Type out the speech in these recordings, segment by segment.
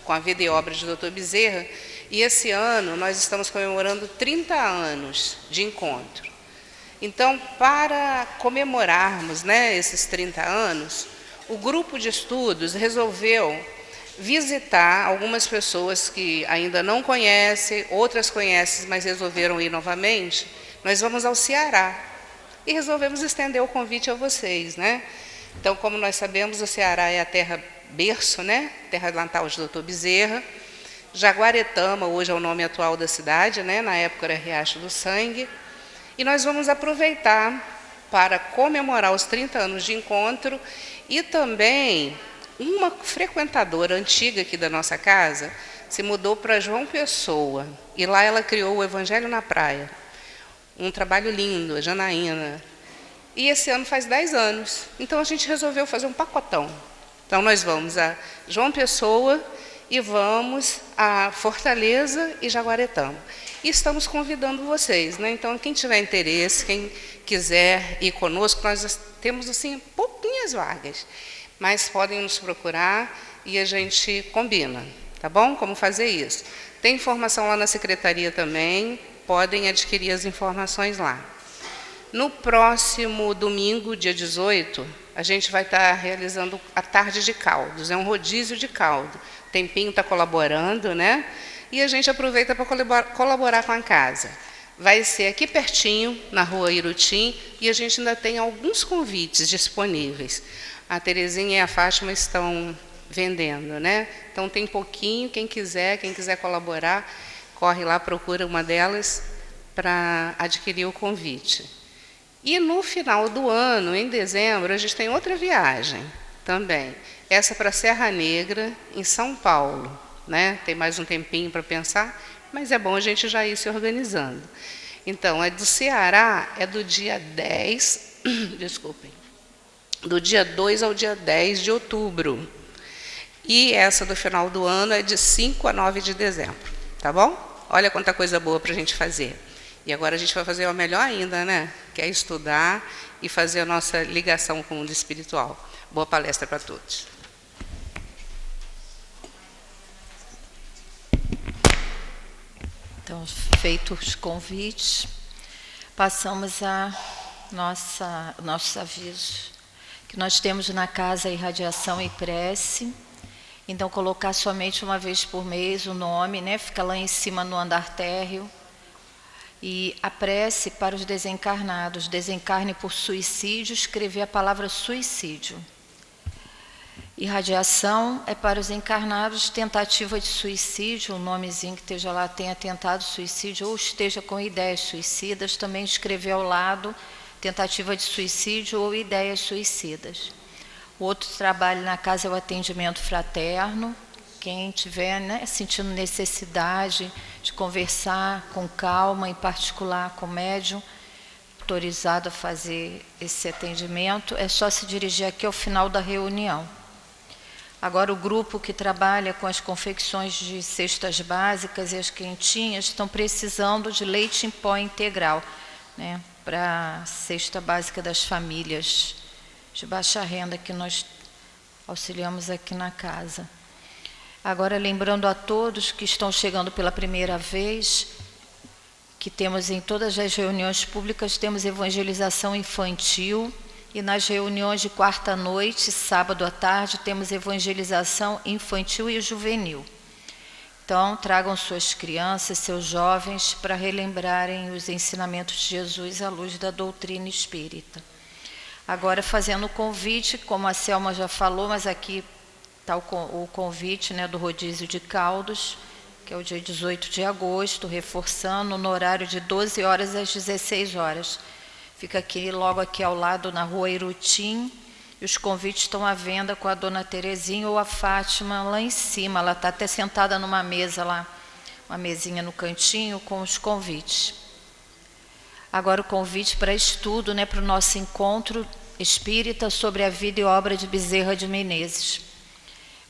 com a vida e obra de Dr. Bezerra, e esse ano nós estamos comemorando 30 anos de encontro. Então, para comemorarmos, esses 30 anos, o grupo de estudos resolveu visitar algumas pessoas que ainda não conhecem, outras conhecem, mas resolveram ir novamente. Nós vamos ao Ceará e resolvemos estender o convite a vocês, Então, como nós sabemos, o Ceará é a terra berço, terra natal de Dr. Bezerra. Jaguaretama, hoje é o nome atual da cidade, na época era Riacho do Sangue. E nós vamos aproveitar para comemorar os 30 anos de encontro e também uma frequentadora antiga aqui da nossa casa se mudou para João Pessoa e lá ela criou o Evangelho na Praia. Um trabalho lindo, a Janaína. E esse ano faz 10 anos. Então a gente resolveu fazer um pacotão. Então nós vamos a João Pessoa e vamos a Fortaleza e Jaguaretama. E estamos convidando vocês, Então, quem tiver interesse, quem quiser ir conosco, nós temos, assim, pouquinhas vagas, mas podem nos procurar e a gente combina, tá bom? Como fazer isso. Tem informação lá na secretaria também, podem adquirir as informações lá. No próximo domingo, dia 18, a gente vai estar realizando a tarde de caldos, é um rodízio de caldo. O Tempinho está colaborando, E a gente aproveita para colaborar com a casa. Vai ser aqui pertinho, na rua Irutim, e a gente ainda tem alguns convites disponíveis. A Terezinha e a Fátima estão vendendo, Então tem pouquinho, quem quiser colaborar, corre lá, procura uma delas para adquirir o convite. E no final do ano, em dezembro, a gente tem outra viagem também. Essa para Serra Negra, em São Paulo. Tem mais um tempinho para pensar, mas é bom a gente já ir se organizando. Então, a do Ceará é do dia 10, do dia 2 ao dia 10 de outubro. E essa do final do ano é de 5 a 9 de dezembro, tá bom? Olha quanta coisa boa para a gente fazer. E agora a gente vai fazer o melhor ainda, que é estudar e fazer a nossa ligação com o mundo espiritual. Boa palestra para todos. Então, feitos os convites, passamos a nossos avisos, que nós temos na casa irradiação e prece. Então, colocar somente uma vez por mês o nome, fica lá em cima no andar térreo. E a prece para os desencarnados, desencarne por suicídio, escrever a palavra suicídio. Irradiação é para os encarnados, tentativa de suicídio, o nomezinho que esteja lá tenha tentado suicídio ou esteja com ideias suicidas, também escrever ao lado tentativa de suicídio ou ideias suicidas. O outro trabalho na casa é o atendimento fraterno. Quem estiver sentindo necessidade de conversar com calma, em particular com o médium, autorizado a fazer esse atendimento, é só se dirigir aqui ao final da reunião. Agora, o grupo que trabalha com as confecções de cestas básicas e as quentinhas estão precisando de leite em pó integral, para a cesta básica das famílias de baixa renda que nós auxiliamos aqui na casa. Agora, lembrando a todos que estão chegando pela primeira vez, que temos em todas as reuniões públicas, temos evangelização infantil, e nas reuniões de quarta-noite, sábado à tarde, temos evangelização infantil e juvenil. Então, tragam suas crianças, seus jovens, para relembrarem os ensinamentos de Jesus à luz da doutrina espírita. Agora, fazendo o convite, como a Selma já falou, mas aqui está o convite do rodízio de caldos, que é o dia 18 de agosto, reforçando no horário de 12 horas às 16 horas. Fica aqui, logo aqui ao lado, na rua Irutim, e os convites estão à venda com a dona Terezinha ou a Fátima lá em cima. Ela está até sentada numa mesa lá, uma mesinha no cantinho com os convites. Agora o convite para estudo, para o nosso encontro espírita sobre a vida e obra de Bezerra de Menezes.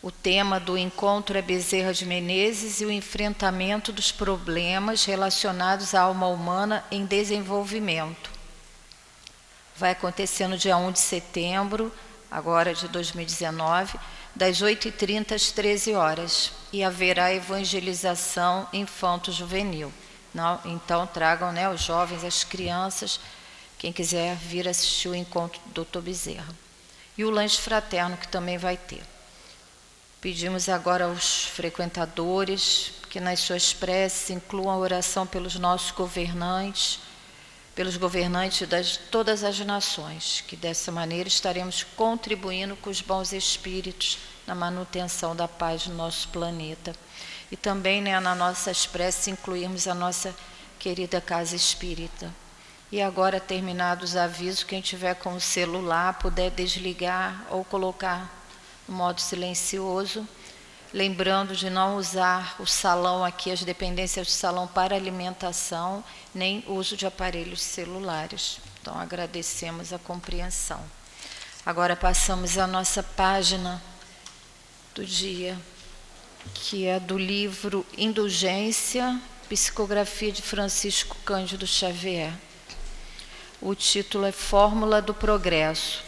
O tema do encontro é Bezerra de Menezes e o enfrentamento dos problemas relacionados à alma humana em desenvolvimento. Vai acontecer no dia 1 de setembro, agora de 2019, das 8h30 às 13h, e haverá evangelização infanto-juvenil. Então tragam, né, os jovens, as crianças, quem quiser vir assistir o encontro do Dr. Bezerra. E o lanche fraterno, que também vai ter. Pedimos agora aos frequentadores que nas suas preces incluam a oração pelos nossos governantes, pelos governantes de todas as nações, que dessa maneira estaremos contribuindo com os bons espíritos na manutenção da paz no nosso planeta. E também, né, nas nossas preces incluirmos a nossa querida Casa Espírita. E agora, terminados os avisos, quem tiver com o celular puder desligar ou colocar no modo silencioso, lembrando de não usar o salão aqui, as dependências do salão para alimentação, nem uso de aparelhos celulares. Então, agradecemos a compreensão. Agora passamos à nossa página do dia, que é do livro Indulgência, psicografia de Francisco Cândido Xavier. O título é Fórmula do Progresso.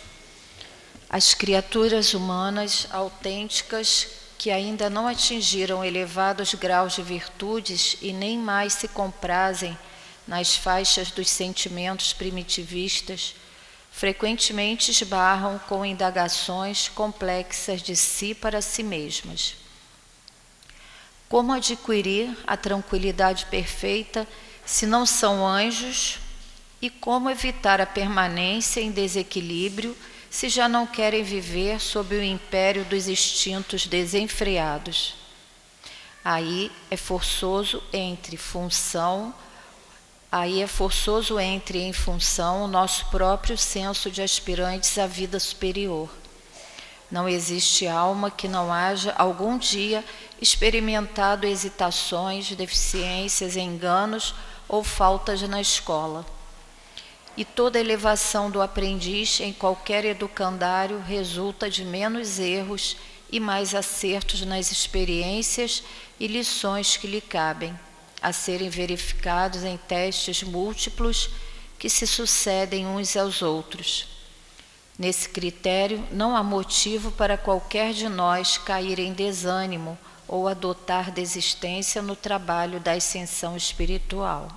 As criaturas humanas autênticas que ainda não atingiram elevados graus de virtudes e nem mais se comprazem nas faixas dos sentimentos primitivistas, frequentemente esbarram com indagações complexas de si para si mesmas. Como adquirir a tranquilidade perfeita se não são anjos? E como evitar a permanência em desequilíbrio se já não querem viver sob o império dos instintos desenfreados? Aí é forçoso entre em função o nosso próprio senso de aspirantes à vida superior. Não existe alma que não haja algum dia experimentado hesitações, deficiências, enganos ou faltas na escola. E toda elevação do aprendiz em qualquer educandário resulta de menos erros e mais acertos nas experiências e lições que lhe cabem, a serem verificados em testes múltiplos que se sucedem uns aos outros. Nesse critério, não há motivo para qualquer de nós cair em desânimo ou adotar desistência no trabalho da ascensão espiritual.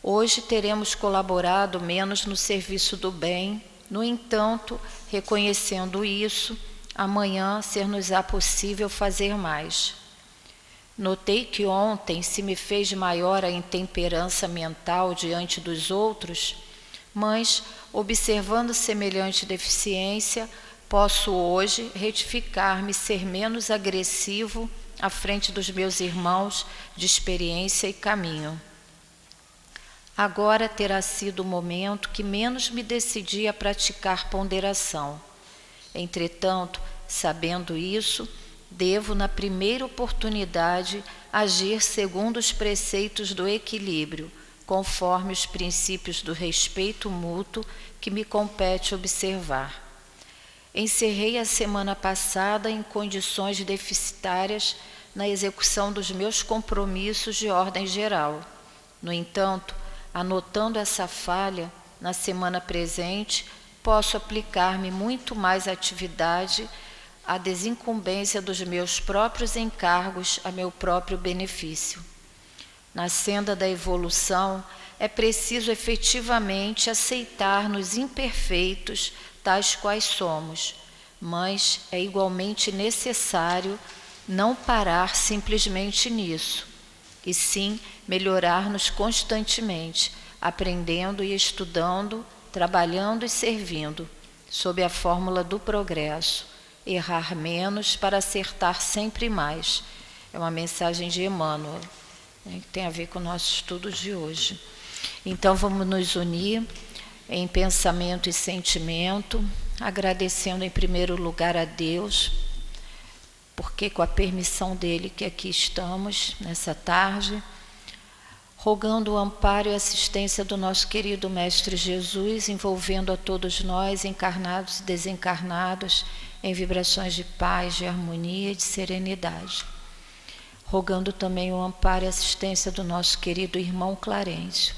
Hoje teremos colaborado menos no serviço do bem, no entanto, reconhecendo isso, amanhã ser-nos-á possível fazer mais. Notei que ontem se me fez maior a intemperança mental diante dos outros, mas, observando semelhante deficiência, posso hoje retificar-me ser menos agressivo à frente dos meus irmãos de experiência e caminho. Agora terá sido o momento que menos me decidi a praticar ponderação. Entretanto, sabendo isso, devo, na primeira oportunidade, agir segundo os preceitos do equilíbrio, conforme os princípios do respeito mútuo que me compete observar. Encerrei a semana passada em condições deficitárias na execução dos meus compromissos de ordem geral. No entanto, anotando essa falha, na semana presente, posso aplicar-me muito mais atividade à desincumbência dos meus próprios encargos a meu próprio benefício. Na senda da evolução, é preciso efetivamente aceitar-nos imperfeitos, tais quais somos, mas é igualmente necessário não parar simplesmente nisso, e sim melhorar-nos constantemente, aprendendo e estudando, trabalhando e servindo, sob a fórmula do progresso, errar menos para acertar sempre mais. É uma mensagem de Emmanuel, que tem a ver com o nosso estudo de hoje. Então vamos nos unir em pensamento e sentimento, agradecendo em primeiro lugar a Deus, porque com a permissão dele que aqui estamos nessa tarde, rogando o amparo e assistência do nosso querido Mestre Jesus, envolvendo a todos nós, encarnados e desencarnados, em vibrações de paz, de harmonia e de serenidade. Rogando também o amparo e assistência do nosso querido irmão Clarencio.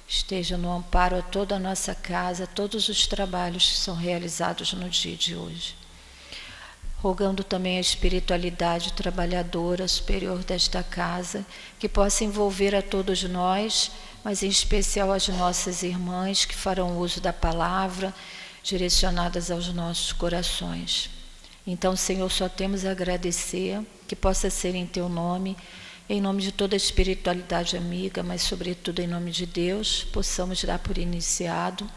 Esteja no amparo a toda a nossa casa, todos os trabalhos que são realizados no dia de hoje. rogando também a espiritualidade trabalhadora superior desta casa, que possa envolver a todos nós, mas em especial as nossas irmãs que farão uso da palavra, direcionadas aos nossos corações. Então, Senhor, só temos a agradecer, que possa ser em Teu nome, em nome de toda a espiritualidade amiga, mas sobretudo em nome de Deus, possamos dar por iniciado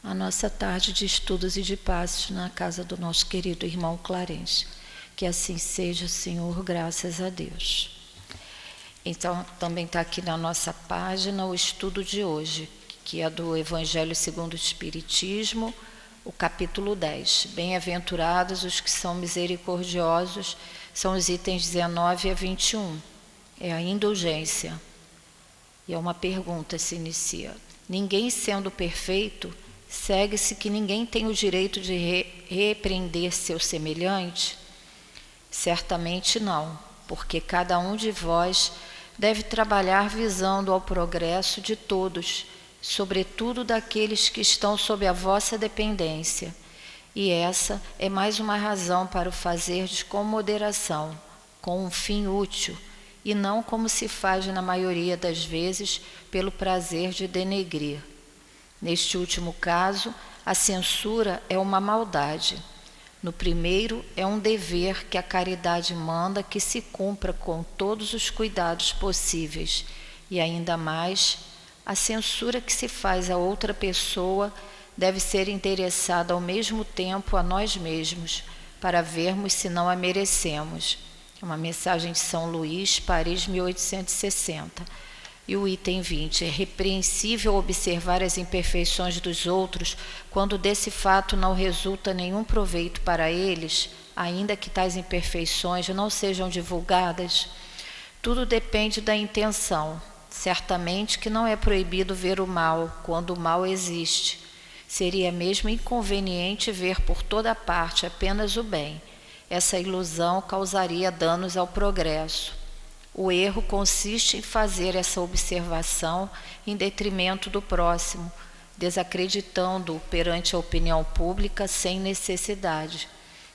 a nossa tarde de estudos e de passos na casa do nosso querido irmão Clarence. Que assim seja, Senhor, graças a Deus. Então, também está aqui na nossa página o estudo de hoje, que é do Evangelho segundo o Espiritismo, o capítulo 10. Bem-aventurados os que são misericordiosos, são os itens 19 a 21. É a indulgência. E é uma pergunta, se inicia. Ninguém sendo perfeito, segue-se que ninguém tem o direito de repreender seu semelhante? Certamente não, porque cada um de vós deve trabalhar visando ao progresso de todos, sobretudo daqueles que estão sob a vossa dependência. E essa é mais uma razão para o fazerdes com moderação, com um fim útil, e não como se faz na maioria das vezes pelo prazer de denegrir. Neste último caso, a censura é uma maldade. No primeiro, é um dever que a caridade manda que se cumpra com todos os cuidados possíveis. E ainda mais, a censura que se faz a outra pessoa deve ser endereçada ao mesmo tempo a nós mesmos, para vermos se não a merecemos. É uma mensagem de São Luís, Paris, 1860. E o item 20, é repreensível observar as imperfeições dos outros quando desse fato não resulta nenhum proveito para eles, ainda que tais imperfeições não sejam divulgadas? Tudo depende da intenção. Certamente que não é proibido ver o mal quando o mal existe. Seria mesmo inconveniente ver por toda parte apenas o bem. Essa ilusão causaria danos ao progresso. O erro consiste em fazer essa observação em detrimento do próximo, desacreditando-o perante a opinião pública sem necessidade.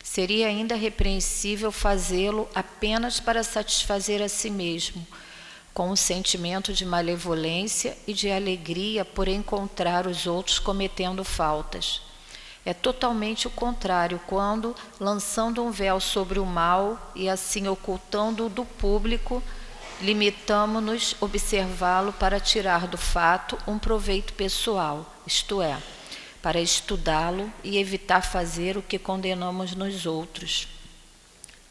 Seria ainda repreensível fazê-lo apenas para satisfazer a si mesmo, com um sentimento de malevolência e de alegria por encontrar os outros cometendo faltas. É totalmente o contrário quando, lançando um véu sobre o mal e assim ocultando-o do público, limitamo-nos a observá-lo para tirar do fato um proveito pessoal, isto é, para estudá-lo e evitar fazer o que condenamos nos outros.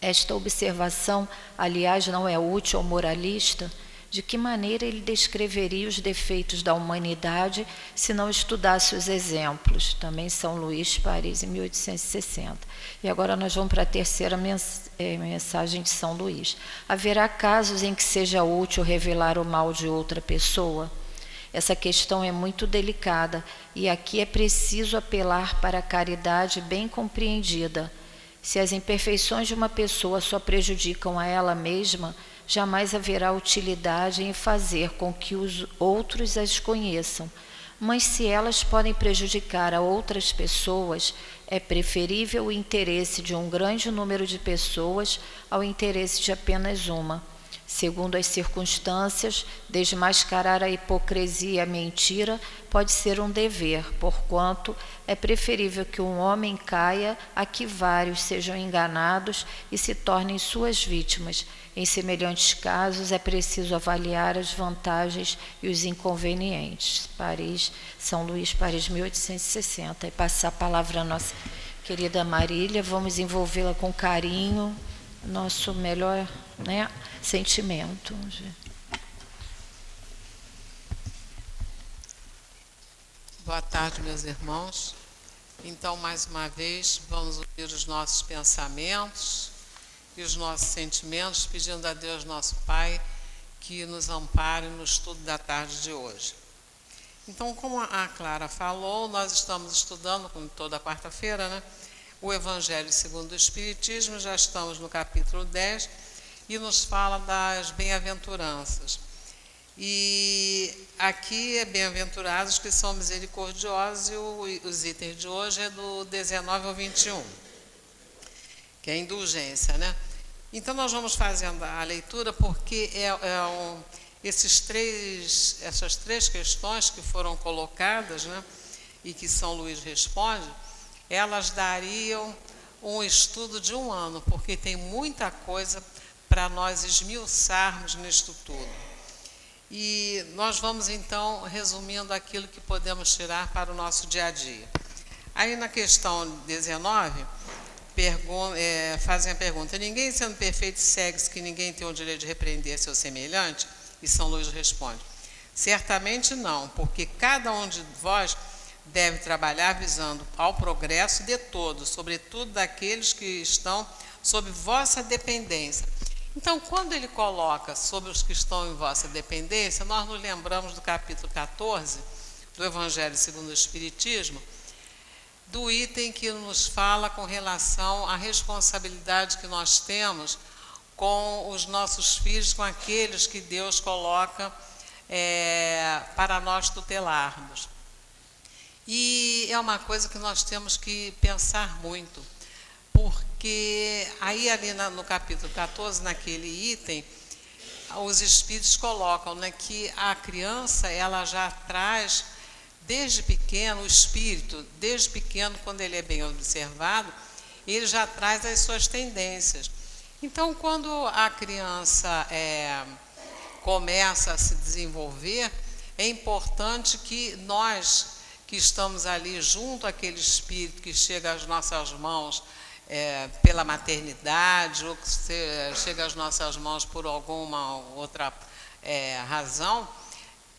Esta observação, aliás, não é útil ao moralista. De que maneira ele descreveria os defeitos da humanidade se não estudasse os exemplos? Também São Luís, Paris, em 1860. E agora nós vamos para a terceira mensagem de São Luís. Haverá casos em que seja útil revelar o mal de outra pessoa? Essa questão é muito delicada e aqui é preciso apelar para a caridade bem compreendida. Se as imperfeições de uma pessoa só prejudicam a ela mesma, jamais haverá utilidade em fazer com que os outros as conheçam. Mas se elas podem prejudicar a outras pessoas, é preferível o interesse de um grande número de pessoas ao interesse de apenas uma. Segundo as circunstâncias, desmascarar a hipocrisia e a mentira pode ser um dever, porquanto é preferível que um homem caia a que vários sejam enganados e se tornem suas vítimas. Em semelhantes casos, é preciso avaliar as vantagens e os inconvenientes. Paris, São Luís, Paris, 1860. E passar a palavra à nossa querida Marília, vamos envolvê-la com carinho, nosso melhor, sentimento. Boa tarde, meus irmãos. Então, mais uma vez, vamos unir os nossos pensamentos e os nossos sentimentos, pedindo a Deus, nosso Pai, que nos ampare no estudo da tarde de hoje. Então, como a Clara falou, nós estamos estudando, como toda quarta-feira, o Evangelho segundo o Espiritismo, já estamos no capítulo 10, e nos fala das bem-aventuranças. E aqui é bem-aventurados que são misericordiosos, e os itens de hoje é do 19 ao 21. que é a indulgência, né? Então, nós vamos fazendo a leitura porque essas três questões que foram colocadas, né, e que São Luís responde, elas dariam um estudo de 1 ano, porque tem muita coisa para nós esmiuçarmos nisto tudo. E nós vamos, então, resumindo aquilo que podemos tirar para o nosso dia a dia. Aí, na questão 19, fazem a pergunta: ninguém sendo perfeito segue-se que ninguém tem o direito de repreender seu semelhante? E São Luís responde: certamente não, porque cada um de vós deve trabalhar visando ao progresso de todos, sobretudo daqueles que estão sob vossa dependência. Então, quando ele coloca sobre os que estão em vossa dependência, nós nos lembramos do capítulo 14 do Evangelho segundo o Espiritismo, do item que nos fala com relação à responsabilidade que nós temos com os nossos filhos, com aqueles que Deus coloca para nós tutelarmos. E é uma coisa que nós temos que pensar muito, porque aí ali no capítulo 14, naquele item, os Espíritos colocam, né, que a criança, ela já traz desde pequeno, o espírito, desde pequeno, quando ele é bem observado, ele já traz as suas tendências. Então, quando a criança começa a se desenvolver, é importante que nós, que estamos ali junto àquele espírito que chega às nossas mãos pela maternidade, ou que chega às nossas mãos por alguma outra razão,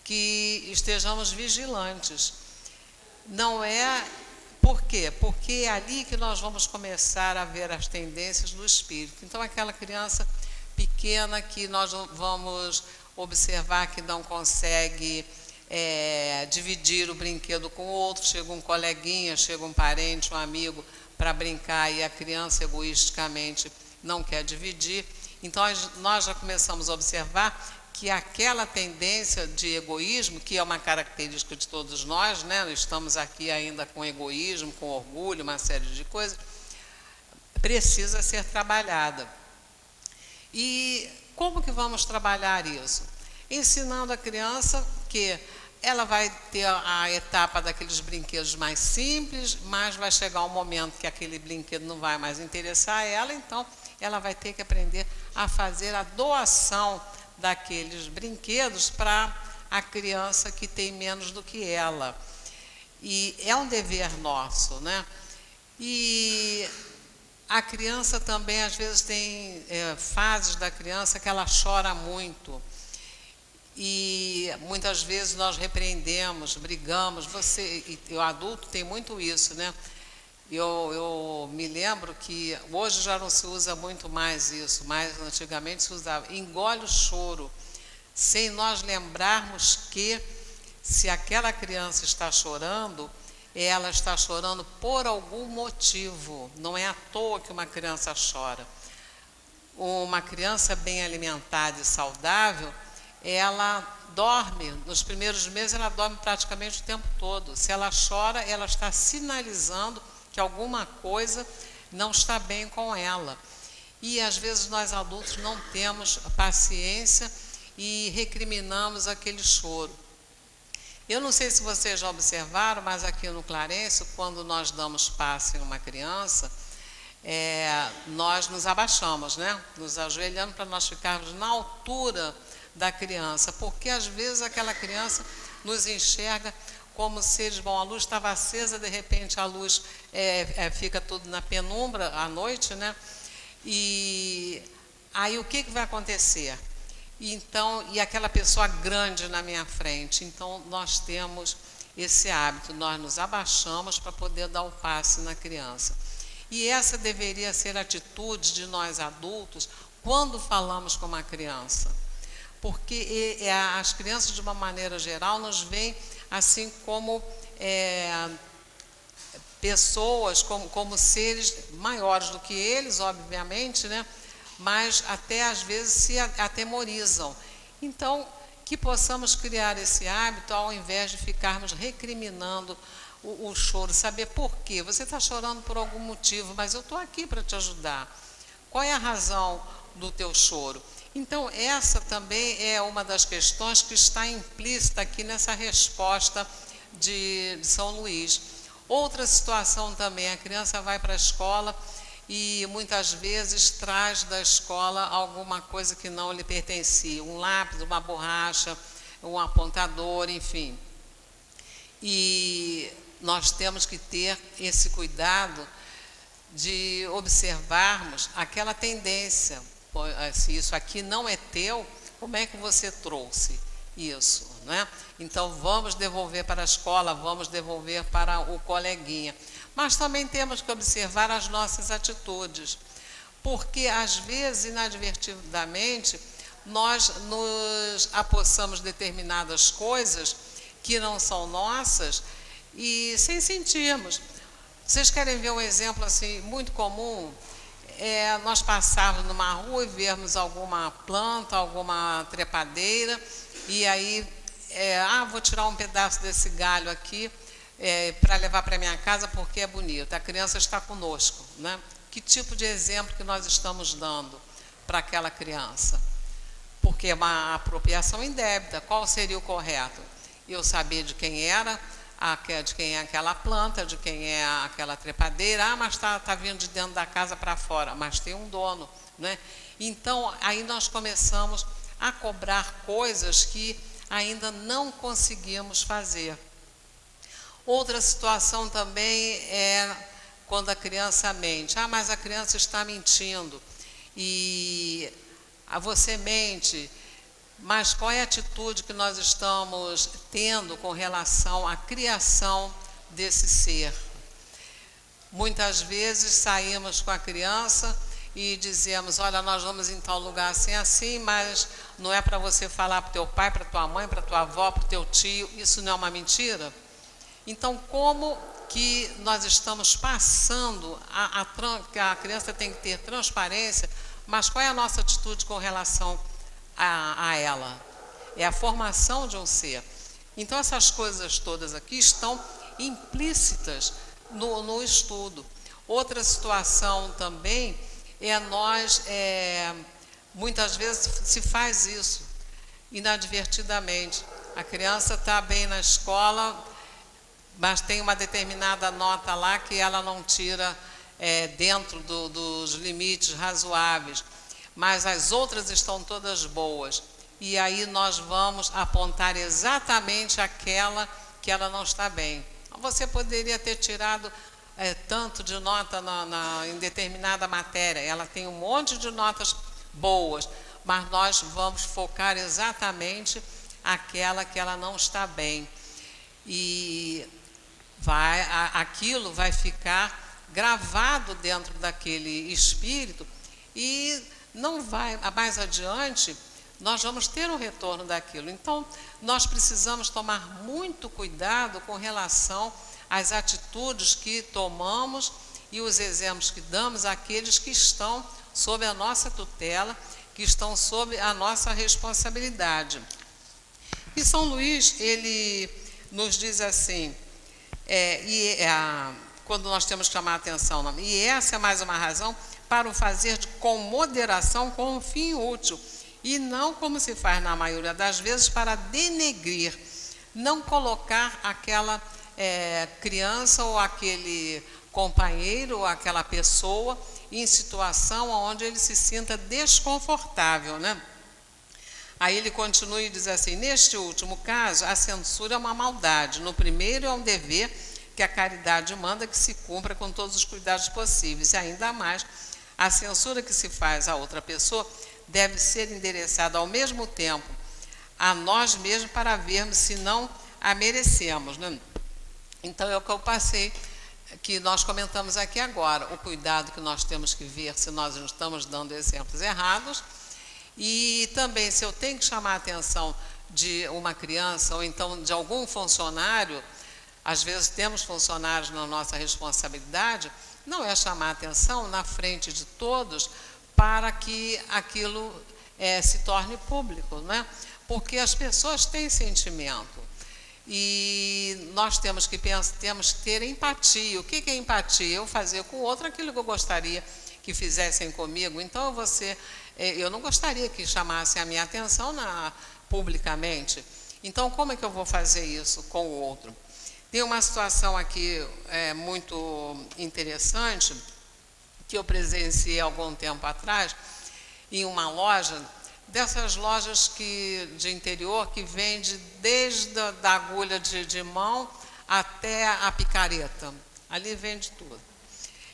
que estejamos vigilantes. Não é... Por quê? Porque é ali que nós vamos começar a ver as tendências do espírito. Então, aquela criança pequena que nós vamos observar que não consegue dividir o brinquedo com o outro, chega um coleguinha, chega um parente, um amigo para brincar e a criança egoisticamente não quer dividir. Então, nós já começamos a observar que aquela tendência de egoísmo, que é uma característica de todos nós, né? Estamos aqui ainda com egoísmo, com orgulho, uma série de coisas, precisa ser trabalhada. E como que vamos trabalhar isso? Ensinando a criança que ela vai ter a etapa daqueles brinquedos mais simples, mas vai chegar um momento que aquele brinquedo não vai mais interessar ela, então ela vai ter que aprender a fazer a doação daqueles brinquedos para a criança que tem menos do que ela. E é um dever nosso, né? E a criança também, às vezes, tem fases da criança que ela chora muito. E muitas vezes nós repreendemos, brigamos. O adulto tem muito isso, né? Eu me lembro que hoje já não se usa muito mais isso, mas antigamente se usava. Engole o choro, sem nós lembrarmos que se aquela criança está chorando, ela está chorando por algum motivo. Não é à toa que uma criança chora. Uma criança bem alimentada e saudável, ela dorme, nos primeiros meses ela dorme praticamente o tempo todo. Se ela chora, ela está sinalizando que alguma coisa não está bem com ela. E às vezes nós adultos não temos paciência e recriminamos aquele choro. Eu não sei se vocês já observaram, mas aqui no Clarencio, quando nós damos passe em uma criança, nós nos abaixamos, né? Nos ajoelhando para nós ficarmos na altura da criança, porque às vezes aquela criança nos enxerga como seres, a luz estava acesa, de repente a luz fica tudo na penumbra à noite, né? E aí o que vai acontecer? Então, e aquela pessoa grande na minha frente. Então, nós temos esse hábito, nós nos abaixamos para poder dar o passe na criança. E essa deveria ser a atitude de nós adultos quando falamos com uma criança. Porque as crianças, de uma maneira geral, nos veem assim como pessoas, como seres maiores do que eles, obviamente, né? Mas até às vezes se atemorizam. Então, que possamos criar esse hábito ao invés de ficarmos recriminando o choro, saber por quê. Você está chorando por algum motivo, mas eu estou aqui para te ajudar. Qual é a razão do teu choro? Então, essa também é uma das questões que está implícita aqui nessa resposta de São Luís. Outra situação também, a criança vai para a escola e muitas vezes traz da escola alguma coisa que não lhe pertencia, um lápis, uma borracha, um apontador, enfim. E nós temos que ter esse cuidado de observarmos aquela tendência. Se isso aqui não é teu, como é que você trouxe isso, né? Então, vamos devolver para a escola, vamos devolver para o coleguinha. Mas também temos que observar as nossas atitudes, porque, às vezes, inadvertidamente, nós nos apossamos de determinadas coisas que não são nossas e sem sentirmos. Vocês querem ver um exemplo assim muito comum? Nós passarmos numa rua e vermos alguma planta, alguma trepadeira, e aí, vou tirar um pedaço desse galho aqui para levar para minha casa porque é bonito, a criança está conosco, né? Que tipo de exemplo que nós estamos dando para aquela criança? Porque é uma apropriação indébita. Qual seria o correto? Eu saber de quem era, de quem é aquela planta, de quem é aquela trepadeira. Mas está vindo de dentro da casa para fora, mas tem um dono, né? Então, aí nós começamos a cobrar coisas que ainda não conseguimos fazer. Outra situação também é quando a criança mente. Mas a criança está mentindo. E você mente. Mas qual é a atitude que nós estamos tendo com relação à criação desse ser? Muitas vezes saímos com a criança e dizemos, olha, nós vamos em tal lugar assim, assim, mas não é para você falar para o teu pai, para a tua mãe, para a tua avó, para o teu tio, isso não é uma mentira? Então, como que nós estamos passando, que a criança tem que ter transparência, mas qual é a nossa atitude com relação a ela? É a formação de um ser. Então, essas coisas todas aqui estão implícitas no estudo. Outra situação também nós, muitas vezes se faz isso, inadvertidamente. A criança está bem na escola, mas tem uma determinada nota lá que ela não tira dentro dos limites razoáveis, mas as outras estão todas boas. E aí nós vamos apontar exatamente aquela que ela não está bem. Você poderia ter tirado tanto de nota em determinada matéria, ela tem um monte de notas boas, mas nós vamos focar exatamente aquela que ela não está bem. E aquilo vai ficar gravado dentro daquele espírito e não vai, mais adiante, nós vamos ter um retorno daquilo. Então, nós precisamos tomar muito cuidado com relação às atitudes que tomamos e os exemplos que damos àqueles que estão sob a nossa tutela, que estão sob a nossa responsabilidade. E São Luís, ele nos diz assim, quando nós temos que chamar a atenção, não? E essa é mais uma razão para o fazer com moderação, com um fim útil, e não como se faz na maioria das vezes para denegrir, não colocar aquela criança ou aquele companheiro ou aquela pessoa em situação onde ele se sinta desconfortável, né? Aí ele continua e diz assim, neste último caso, a censura é uma maldade, no primeiro é um dever que a caridade manda que se cumpra com todos os cuidados possíveis, e ainda mais, a censura que se faz a outra pessoa deve ser endereçada ao mesmo tempo a nós mesmos para vermos se não a merecemos, né? Então, é o que eu passei, que nós comentamos aqui agora, o cuidado que nós temos que ver se nós não estamos dando exemplos errados, e também se eu tenho que chamar a atenção de uma criança ou então de algum funcionário, às vezes temos funcionários na nossa responsabilidade, não é chamar a atenção na frente de todos para que aquilo se torne público, né? Porque as pessoas têm sentimento. E nós temos que ter empatia. O que é empatia? Eu fazer com o outro aquilo que eu gostaria que fizessem comigo. Então, eu não gostaria que chamassem a minha atenção publicamente. Então, como é que eu vou fazer isso com o outro? Tem uma situação aqui muito interessante que eu presenciei algum tempo atrás em uma loja, dessas lojas de interior que vende desde a agulha de mão até a picareta. Ali vende tudo.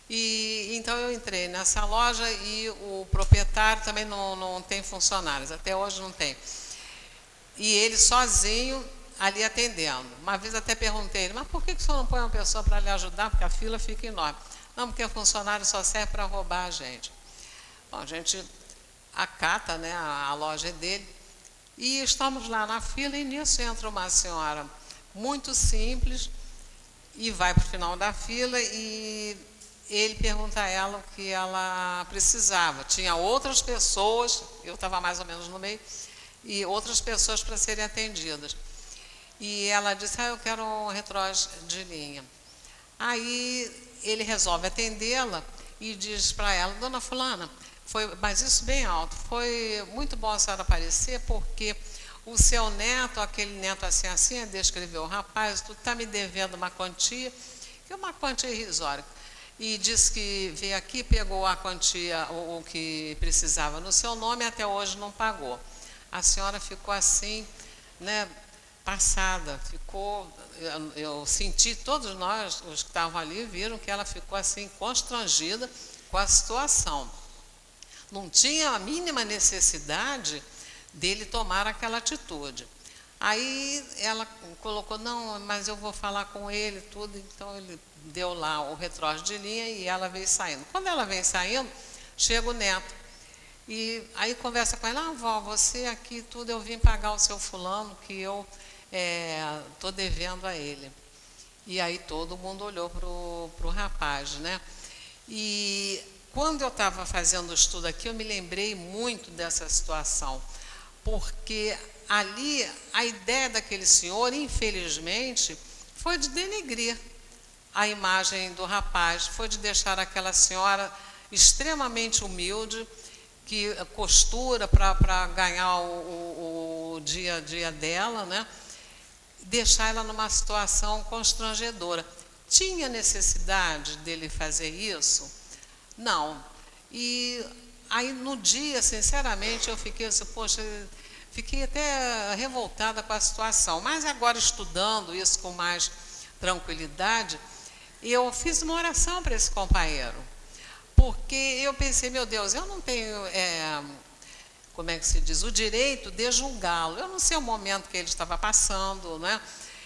E então eu entrei nessa loja e o proprietário também não tem funcionários, até hoje não tem. E ele sozinho ali atendendo. Uma vez até perguntei, mas por que o senhor não põe uma pessoa para lhe ajudar? Porque a fila fica enorme. Não, porque o funcionário só serve para roubar a gente. Bom, a gente acata, né, a loja é dele. E estamos lá na fila e nisso entra uma senhora muito simples e vai para o final da fila e ele pergunta a ela o que ela precisava. Tinha outras pessoas, eu estava mais ou menos no meio, e outras pessoas para serem atendidas. E ela disse, eu quero um relógio de linha. Aí ele resolve atendê-la e diz para ela, dona fulana, mas isso bem alto, foi muito bom a senhora aparecer, porque o seu neto, aquele neto assim, descreveu, rapaz, tu está me devendo uma quantia, que é uma quantia irrisória. E disse que veio aqui, pegou a quantia, o que precisava no seu nome, e até hoje não pagou. A senhora ficou assim, né, passada, eu senti, todos nós, os que estavam ali, viram que ela ficou assim, constrangida com a situação. Não tinha a mínima necessidade dele tomar aquela atitude. Aí ela colocou, não, mas eu vou falar com ele, tudo, então ele deu lá o relógio de linha e ela veio saindo. Quando ela vem saindo, chega o neto. E aí conversa com ela, vó, você aqui, tudo, eu vim pagar o seu fulano, que eu estou devendo a ele. E aí todo mundo olhou para o rapaz, né? E quando eu estava fazendo o estudo aqui, eu me lembrei muito dessa situação, porque ali a ideia daquele senhor, infelizmente, foi de denegrir a imagem do rapaz, foi de deixar aquela senhora extremamente humilde, que costura para ganhar o dia a dia dela, né? Deixar ela numa situação constrangedora. Tinha necessidade dele fazer isso? Não. E aí no dia, sinceramente, eu fiquei assim, poxa, fiquei até revoltada com a situação. Mas agora, estudando isso com mais tranquilidade, eu fiz uma oração para esse companheiro. Porque eu pensei, meu Deus, eu não tenho, como é que se diz, o direito de julgá-lo. Eu não sei o momento que ele estava passando, né?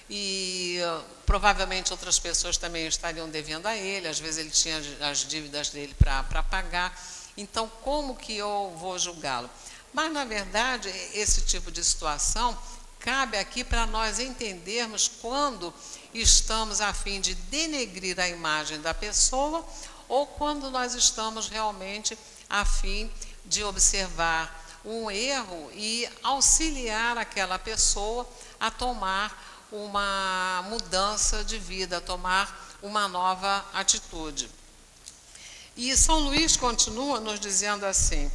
E provavelmente outras pessoas também estariam devendo a ele, às vezes ele tinha as dívidas dele para pagar. Então, como que eu vou julgá-lo? Mas, na verdade, esse tipo de situação cabe aqui para nós entendermos quando estamos a fim de denegrir a imagem da pessoa ou quando nós estamos realmente a fim de observar um erro e auxiliar aquela pessoa a tomar uma mudança de vida, a tomar uma nova atitude. E São Luís continua nos dizendo assim,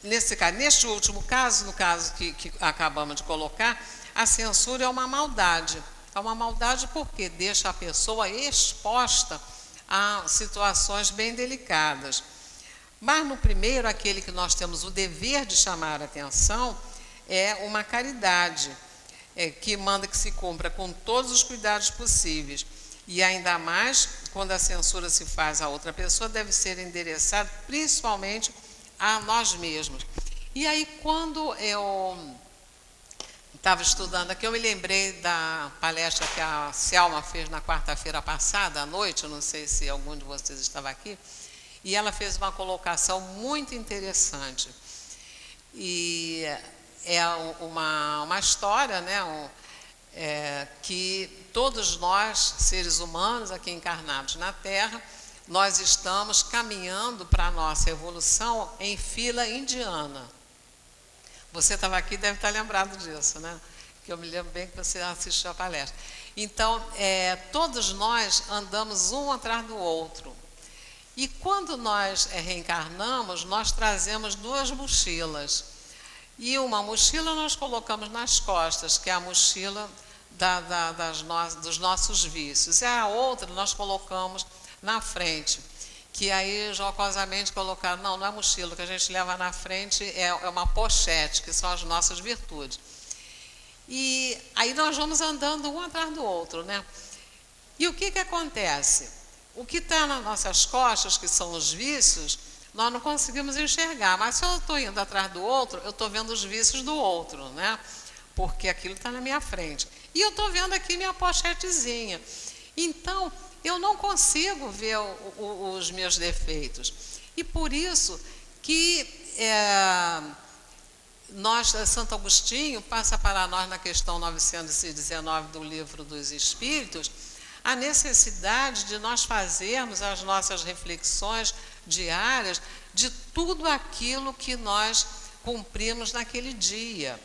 neste último caso, no caso que acabamos de colocar, a censura é uma maldade. É uma maldade porque deixa a pessoa exposta a situações bem delicadas. Mas no primeiro, aquele que nós temos o dever de chamar a atenção, é uma caridade, que manda que se cumpra com todos os cuidados possíveis. E ainda mais, quando a censura se faz a outra pessoa, deve ser endereçada principalmente a nós mesmos. E aí, quando eu estava estudando aqui, eu me lembrei da palestra que a Selma fez na quarta-feira passada, à noite, eu não sei se algum de vocês estava aqui, e ela fez uma colocação muito interessante. E é uma história, né, que todos nós, seres humanos aqui encarnados na Terra, nós estamos caminhando para a nossa evolução em fila indiana. Você estava aqui, deve estar lembrado disso, né? que eu me lembro bem que você assistiu a palestra. Então, todos nós andamos um atrás do outro. E quando nós reencarnamos, nós trazemos 2 mochilas. E uma mochila nós colocamos nas costas, que é a mochila dos nossos vícios. E a outra nós colocamos na frente, que aí jocosamente colocaram, não é mochila, o que a gente leva na frente é uma pochete, que são as nossas virtudes. E aí nós vamos andando um atrás do outro, né? E o que acontece? O que está nas nossas costas, que são os vícios, nós não conseguimos enxergar. Mas se eu estou indo atrás do outro, eu estou vendo os vícios do outro, né? Porque aquilo está na minha frente. E eu estou vendo aqui minha pochetezinha. Então, eu não consigo ver os meus defeitos. E por isso que Santo Agostinho passa para nós na questão 919 do Livro dos Espíritos, a necessidade de nós fazermos as nossas reflexões diárias de tudo aquilo que nós cumprimos naquele dia.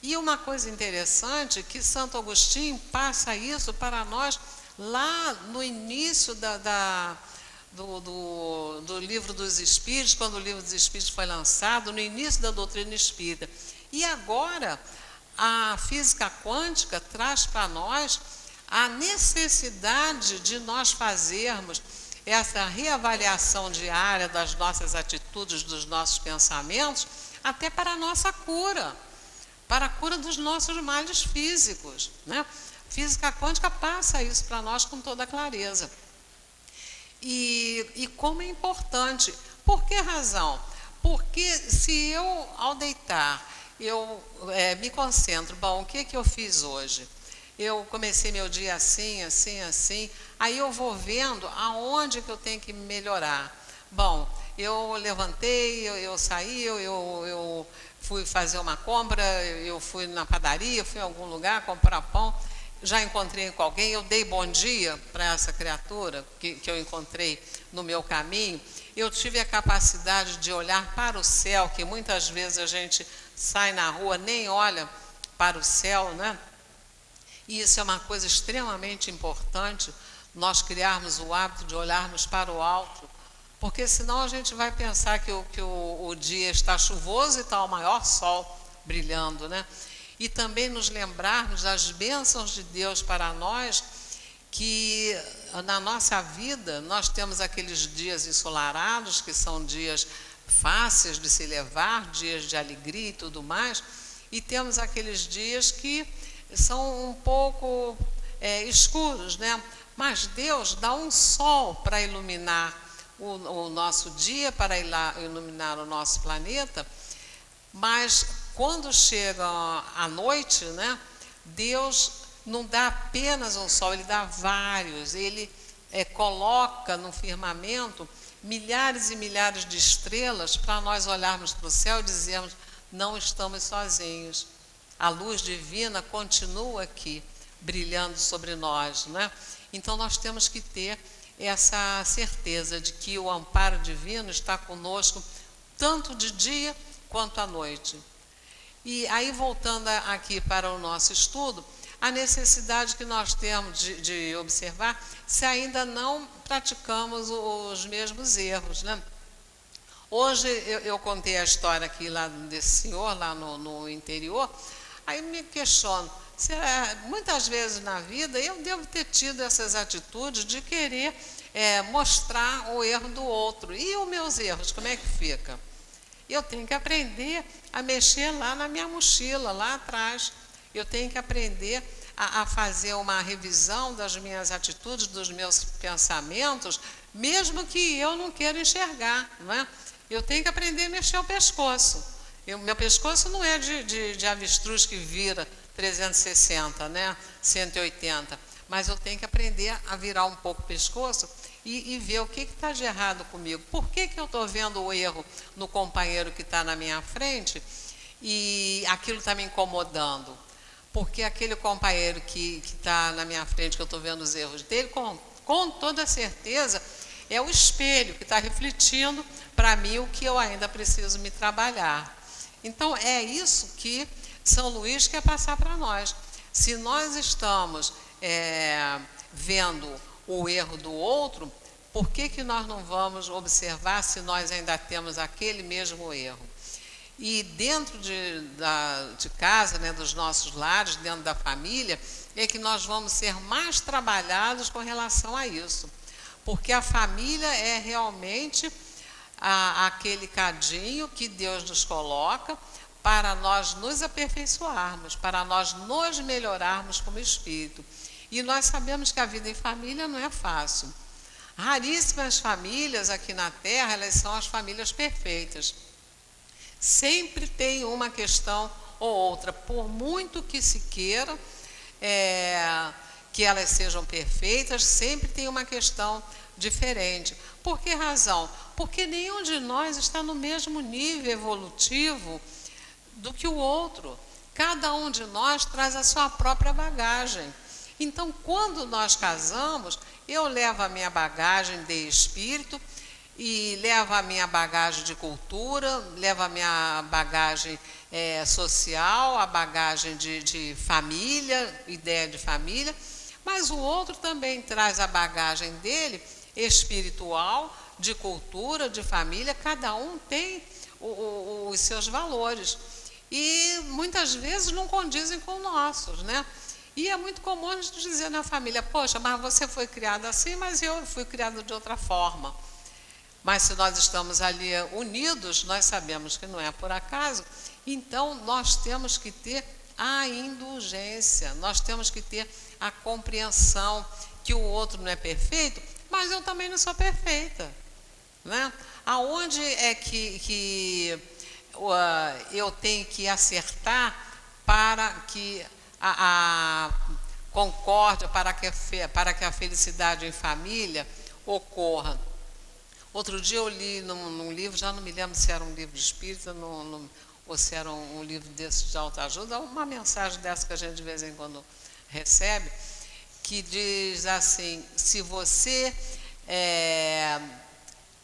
E uma coisa interessante, que Santo Agostinho passa isso para nós lá no início do Livro dos Espíritos, quando o Livro dos Espíritos foi lançado, no início da doutrina espírita. E agora, a física quântica traz para nós a necessidade de nós fazermos essa reavaliação diária das nossas atitudes, dos nossos pensamentos, até para a nossa cura, para a cura dos nossos males físicos, né? Física quântica passa isso para nós com toda clareza. E como é importante. Por que razão? Porque se eu, ao deitar, eu me concentro, bom, o que eu fiz hoje? Eu comecei meu dia assim, assim, assim, aí eu vou vendo aonde que eu tenho que melhorar. Bom, eu levantei, eu saí, eu fui fazer uma compra, eu fui na padaria, fui em algum lugar comprar pão, já encontrei com alguém, eu dei bom dia para essa criatura que eu encontrei no meu caminho, eu tive a capacidade de olhar para o céu, que muitas vezes a gente sai na rua, nem olha para o céu, né? E isso é uma coisa extremamente importante, nós criarmos o hábito de olharmos para o alto, porque senão a gente vai pensar que o dia está chuvoso e está o maior sol brilhando, né? E também nos lembrarmos das bênçãos de Deus para nós, que na nossa vida nós temos aqueles dias ensolarados, que são dias fáceis de se levar, dias de alegria e tudo mais, e temos aqueles dias que são um pouco escuros, né? Mas Deus dá um sol para iluminar o nosso dia, para iluminar o nosso planeta, mas quando chega a noite, né, Deus não dá apenas um sol, Ele dá vários, Ele coloca no firmamento milhares e milhares de estrelas para nós olharmos para o céu e dizermos, não estamos sozinhos, a luz divina continua aqui, brilhando sobre nós, né? Então nós temos que ter essa certeza de que o amparo divino está conosco tanto de dia quanto à noite. E aí, voltando aqui para o nosso estudo, a necessidade que nós temos de observar se ainda não praticamos os mesmos erros, né? Hoje eu contei a história aqui lá desse senhor, lá no interior, aí me questiono, muitas vezes na vida eu devo ter tido essas atitudes de querer mostrar o erro do outro. E os meus erros, como é que fica? Eu tenho que aprender a mexer lá na minha mochila, lá atrás. Eu tenho que aprender a fazer uma revisão das minhas atitudes, dos meus pensamentos, mesmo que eu não queira enxergar, não é? Eu tenho que aprender a mexer o pescoço. Meu pescoço não é de avestruz que vira 360, né? 180. Mas eu tenho que aprender a virar um pouco o pescoço e ver o que está de errado comigo. Por que eu estou vendo o erro no companheiro que está na minha frente e aquilo está me incomodando? Porque aquele companheiro que está na minha frente, que eu estou vendo os erros dele, com toda certeza, é o espelho que está refletindo para mim o que eu ainda preciso me trabalhar. Então, é isso que São Luís quer passar para nós. Se nós estamos vendo o erro do outro, por que nós não vamos observar se nós ainda temos aquele mesmo erro? E dentro de casa, né, dos nossos lares, dentro da família, é que nós vamos ser mais trabalhados com relação a isso. Porque a família é realmente aquele cadinho que Deus nos coloca para nós nos aperfeiçoarmos, para nós nos melhorarmos como espírito. E nós sabemos que a vida em família não é fácil. Raríssimas famílias aqui na Terra, elas são as famílias perfeitas. Sempre tem uma questão ou outra, por muito que se queira que elas sejam perfeitas, sempre tem uma questão diferente. Por que razão? Porque nenhum de nós está no mesmo nível evolutivo do que o outro. Cada um de nós traz a sua própria bagagem. Então, quando nós casamos, eu levo a minha bagagem de espírito e levo a minha bagagem de cultura, levo a minha bagagem social, a bagagem de família, ideia de família, mas o outro também traz a bagagem dele espiritual, de cultura, de família, cada um tem os seus valores. E muitas vezes não condizem com os nossos, né? E é muito comum a gente dizer na família, poxa, mas você foi criado assim, mas eu fui criado de outra forma. Mas se nós estamos ali unidos, nós sabemos que não é por acaso, então nós temos que ter a indulgência, nós temos que ter a compreensão que o outro não é perfeito, mas eu também não sou perfeita, né? Aonde é que eu tenho que acertar para que a concórdia, para que a felicidade em família ocorra? Outro dia eu li num livro, já não me lembro se era um livro espírita ou se era um livro desse de autoajuda, uma mensagem dessa que a gente de vez em quando recebe, que diz assim: se você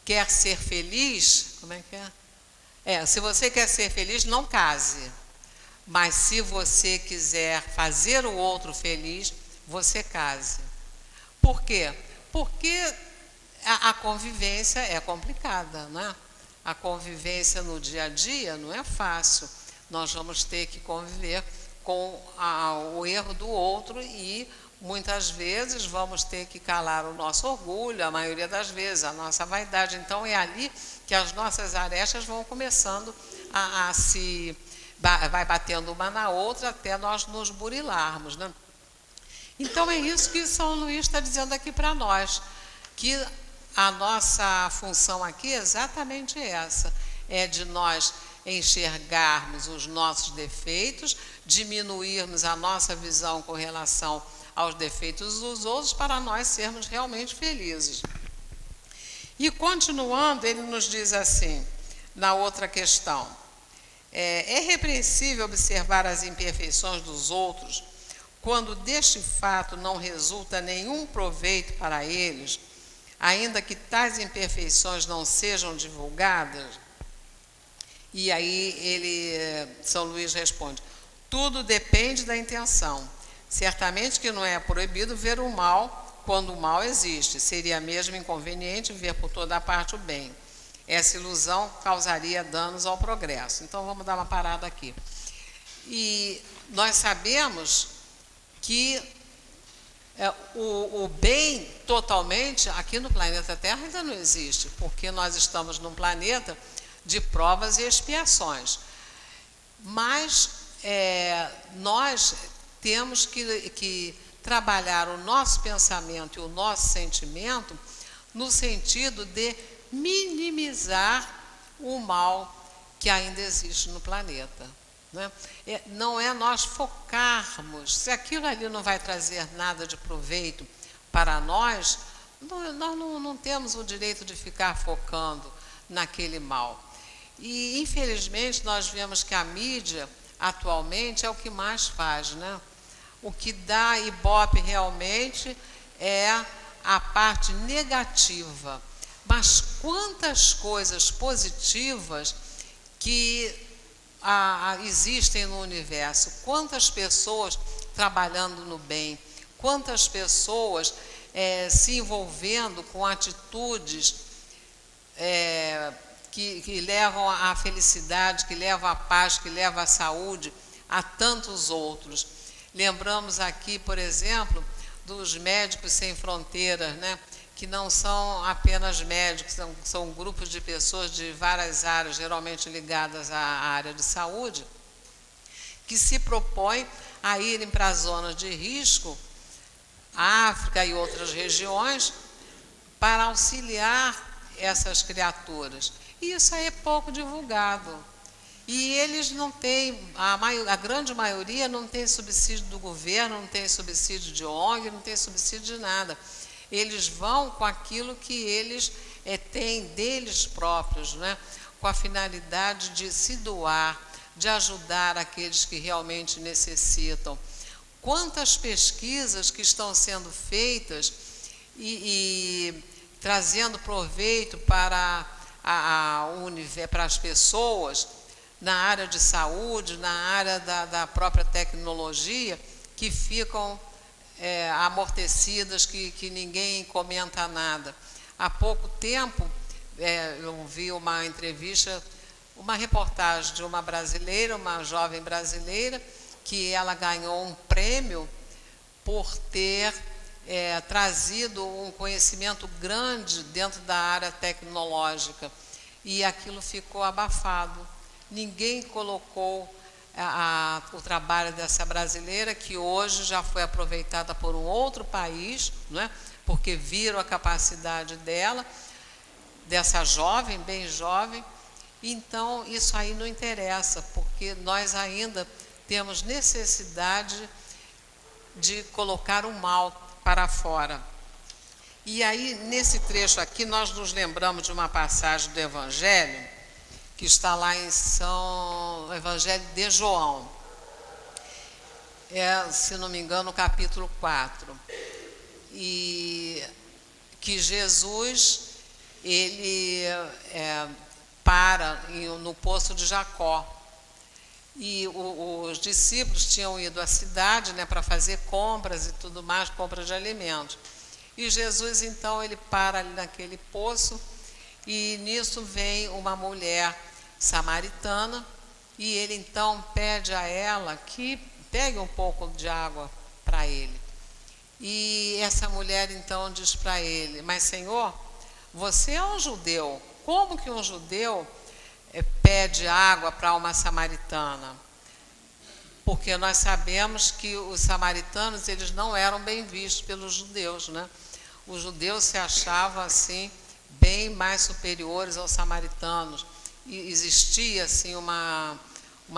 quer ser feliz, como é que é? Se você quer ser feliz, não case. Mas se você quiser fazer o outro feliz, você case. Por quê? Porque a convivência é complicada, né? A convivência no dia a dia não é fácil. Nós vamos ter que conviver com o erro do outro e muitas vezes vamos ter que calar o nosso orgulho, a maioria das vezes, a nossa vaidade. Então é ali que as nossas arestas vão começando vai batendo uma na outra até nós nos burilarmos, né? Então é isso que São Luís está dizendo aqui para nós, que a nossa função aqui é exatamente essa, é de nós enxergarmos os nossos defeitos, diminuirmos a nossa visão com relação aos defeitos dos outros para nós sermos realmente felizes. E continuando, ele nos diz assim, na outra questão: é repreensível observar as imperfeições dos outros quando deste fato não resulta nenhum proveito para eles, ainda que tais imperfeições não sejam divulgadas? E aí São Luís responde: tudo depende da intenção. Certamente que não é proibido ver o mal quando o mal existe. Seria mesmo inconveniente ver por toda parte o bem. Essa ilusão causaria danos ao progresso. Então, vamos dar uma parada aqui. E nós sabemos que o bem totalmente aqui no planeta Terra ainda não existe, porque nós estamos num planeta de provas e expiações. Mas nós temos que trabalhar o nosso pensamento e o nosso sentimento no sentido de minimizar o mal que ainda existe no planeta, né? Não é nós focarmos, se aquilo ali não vai trazer nada de proveito para nós, nós não temos o direito de ficar focando naquele mal. E, infelizmente, nós vemos que a mídia, atualmente, é o que mais faz, né? O que dá ibope realmente é a parte negativa. Mas quantas coisas positivas que existem no universo, quantas pessoas trabalhando no bem, quantas pessoas se envolvendo com atitudes que levam à felicidade, que levam à paz, que levam à saúde, a tantos outros. Lembramos aqui, por exemplo, dos Médicos Sem Fronteiras, né? Que não são apenas médicos, são grupos de pessoas de várias áreas, geralmente ligadas à área de saúde, que se propõem a irem para as zonas de risco, África e outras regiões, para auxiliar essas criaturas. E isso aí é pouco divulgado. E eles não têm, a grande maioria não tem subsídio do governo, não tem subsídio de ONG, não tem subsídio de nada. Eles vão com aquilo que eles têm deles próprios, né? Com a finalidade de se doar, de ajudar aqueles que realmente necessitam. Quantas pesquisas que estão sendo feitas e trazendo proveito para as pessoas na área de saúde, na área da própria tecnologia, que ficam amortecidas, que ninguém comenta nada. Há pouco tempo, eu vi uma entrevista, uma reportagem de uma brasileira, uma jovem brasileira, que ela ganhou um prêmio por ter trazido um conhecimento grande dentro da área tecnológica. E aquilo ficou abafado. Ninguém colocou o trabalho dessa brasileira, que hoje já foi aproveitada por um outro país, né? Porque viram a capacidade dela, dessa jovem, bem jovem. Então, isso aí não interessa, porque nós ainda temos necessidade de colocar o mal para fora. E aí, nesse trecho aqui, nós nos lembramos de uma passagem do Evangelho, que está lá em Evangelho de João, se não me engano, no capítulo 4, e que Jesus, ele para no poço de Jacó, e os discípulos tinham ido à cidade, né, para fazer compras e tudo mais, compras de alimentos, e Jesus, então, ele para ali naquele poço. E nisso vem uma mulher samaritana, e ele então pede a ela que pegue um pouco de água para ele. E essa mulher então diz para ele: mas Senhor, você é um judeu, como que um judeu pede água para uma samaritana? Porque nós sabemos que os samaritanos, eles não eram bem vistos pelos judeus, né? Os judeus se achavam assim bem mais superiores aos samaritanos, e existia assim uma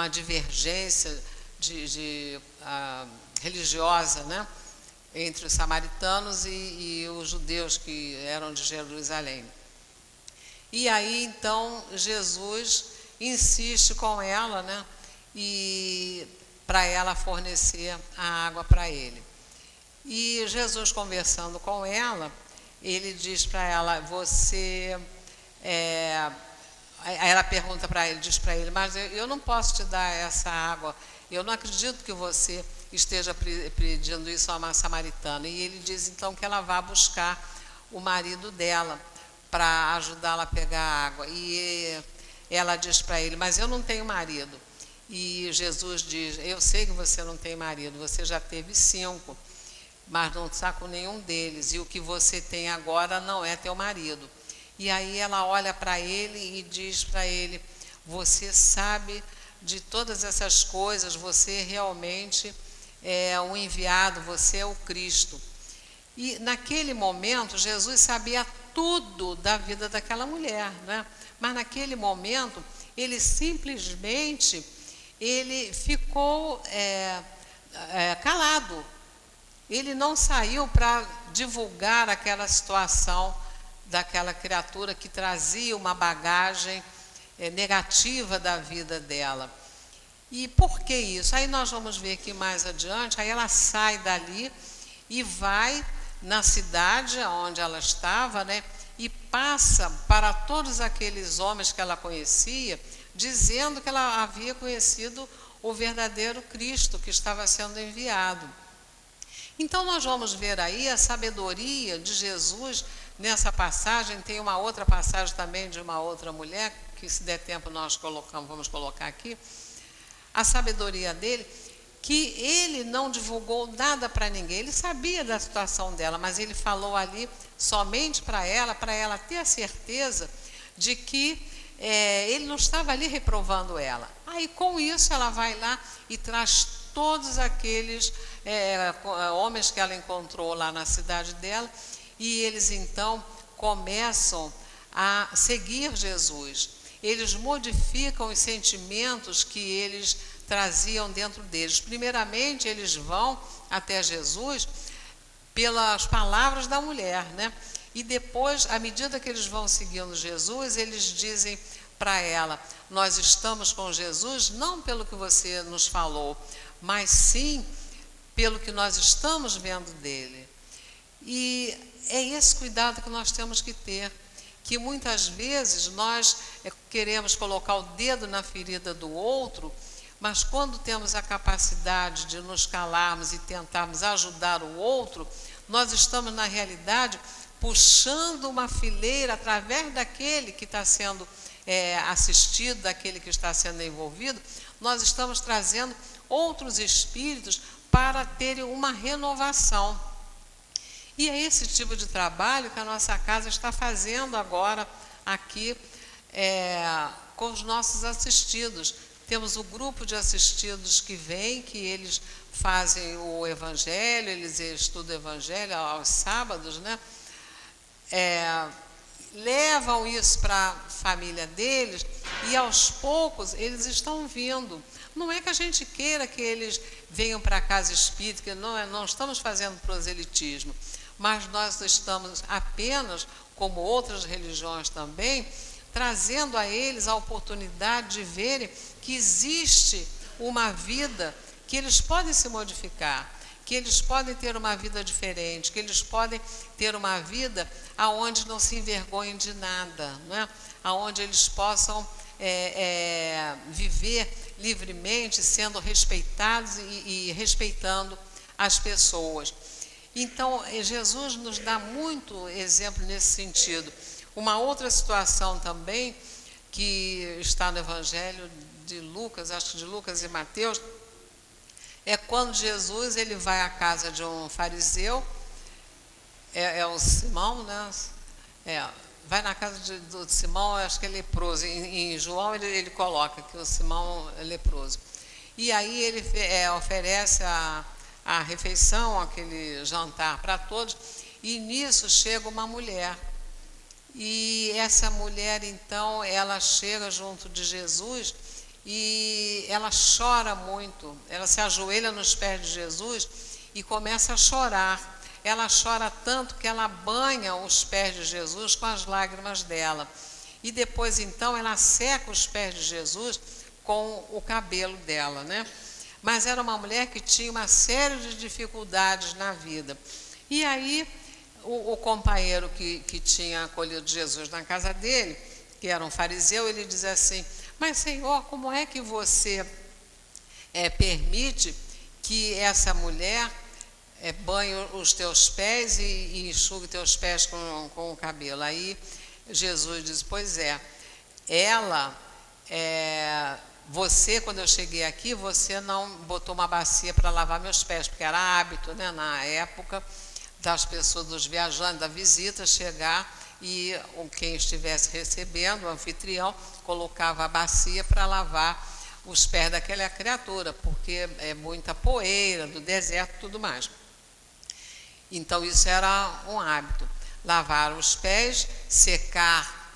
divergência religiosa, né, entre os samaritanos e os judeus que eram de Jerusalém. E aí então Jesus insiste com ela, né, e para ela fornecer a água para ele. E Jesus, conversando com ela, ele diz para ela: você... Aí ela pergunta para ele, diz para ele: mas eu não posso te dar essa água, eu não acredito que você esteja pedindo isso a uma samaritana. E ele diz então que ela vá buscar o marido dela para ajudá-la a pegar a água. E ela diz para ele: mas eu não tenho marido. E Jesus diz: eu sei que você não tem marido, você já teve 5, mas não está com nenhum deles, e o que você tem agora não é teu marido. E aí ela olha para ele e diz para ele: você sabe de todas essas coisas, você realmente é o enviado, você é o Cristo. E naquele momento Jesus sabia tudo da vida daquela mulher, né? Mas naquele momento ele simplesmente ficou calado. Ele não saiu para divulgar aquela situação daquela criatura que trazia uma bagagem negativa da vida dela. E por que isso? Aí nós vamos ver aqui mais adiante. Aí ela sai dali e vai na cidade onde ela estava, né, e passa para todos aqueles homens que ela conhecia, dizendo que ela havia conhecido o verdadeiro Cristo que estava sendo enviado. Então nós vamos ver aí a sabedoria de Jesus nessa passagem. Tem uma outra passagem também de uma outra mulher, que se der tempo nós vamos colocar aqui. A sabedoria dele, que ele não divulgou nada para ninguém. Ele sabia da situação dela, mas ele falou ali somente para ela ter a certeza de que ele não estava ali reprovando ela. Aí com isso ela vai lá e traz todos aqueles homens que ela encontrou lá na cidade dela, e eles então começam a seguir Jesus. Eles modificam os sentimentos que eles traziam dentro deles. Primeiramente, eles vão até Jesus pelas palavras da mulher, né? E depois, à medida que eles vão seguindo Jesus, eles dizem para ela: nós estamos com Jesus não pelo que você nos falou, mas sim pelo que nós estamos vendo dele. E é esse cuidado que nós temos que ter, que muitas vezes nós queremos colocar o dedo na ferida do outro, mas quando temos a capacidade de nos calarmos e tentarmos ajudar o outro, nós estamos, na realidade, puxando uma fileira através daquele que está sendo assistido, daquele que está sendo envolvido. Nós estamos trazendo outros espíritos para terem uma renovação. E é esse tipo de trabalho que a nossa casa está fazendo agora aqui com os nossos assistidos. Temos o grupo de assistidos que vem, que eles fazem o evangelho, eles estudam o evangelho aos sábados, né? Levam isso para a família deles e aos poucos eles estão vindo. Não é que a gente queira que eles venham para a casa espírita, não estamos fazendo proselitismo, mas nós estamos apenas, como outras religiões também, trazendo a eles a oportunidade de verem que existe uma vida, que eles podem se modificar, que eles podem ter uma vida diferente, que eles podem ter uma vida aonde não se envergonhem de nada, né? Aonde eles possam viver livremente, sendo respeitados e respeitando as pessoas. Então, Jesus nos dá muito exemplo nesse sentido. Uma outra situação também, que está no Evangelho de Lucas, acho que de Lucas e Mateus, é quando Jesus ele vai à casa de um fariseu, o Simão, né? Vai na casa do Simão, acho que é leproso. Em João ele coloca que o Simão é leproso. E aí ele oferece a refeição, aquele jantar para todos, e nisso chega uma mulher. E essa mulher, então, ela chega junto de Jesus e ela chora muito. Ela se ajoelha nos pés de Jesus e começa a chorar. Ela chora tanto que ela banha os pés de Jesus com as lágrimas dela. E depois, então, ela seca os pés de Jesus com o cabelo dela, né? Mas era uma mulher que tinha uma série de dificuldades na vida. E aí, o companheiro que tinha acolhido Jesus na casa dele, que era um fariseu, ele diz assim: mas, Senhor, como é que você permite que essa mulher banhe os teus pés e enxugue teus pés com o cabelo? Aí Jesus diz: pois você, quando eu cheguei aqui, você não botou uma bacia para lavar meus pés, porque era hábito, né, na época das pessoas, dos viajantes, da visita, chegar e quem estivesse recebendo, o anfitrião, colocava a bacia para lavar os pés daquela criatura, porque é muita poeira do deserto e tudo mais. Então isso era um hábito, lavar os pés, secar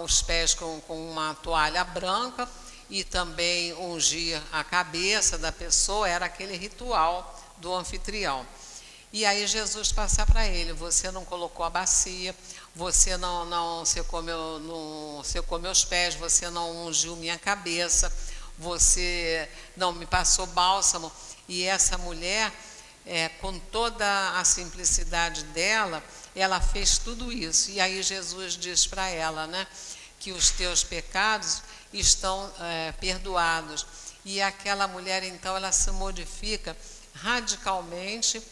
os pés com uma toalha branca e também ungir a cabeça da pessoa, era aquele ritual do anfitrião. E aí Jesus passa para ele: você não colocou a bacia, você não secou meus pés, você não ungiu minha cabeça, você não me passou bálsamo. E essa mulher, com toda a simplicidade dela, ela fez tudo isso. E aí Jesus diz para ela, né? que os teus pecados estão perdoados. E aquela mulher, então, ela se modifica radicalmente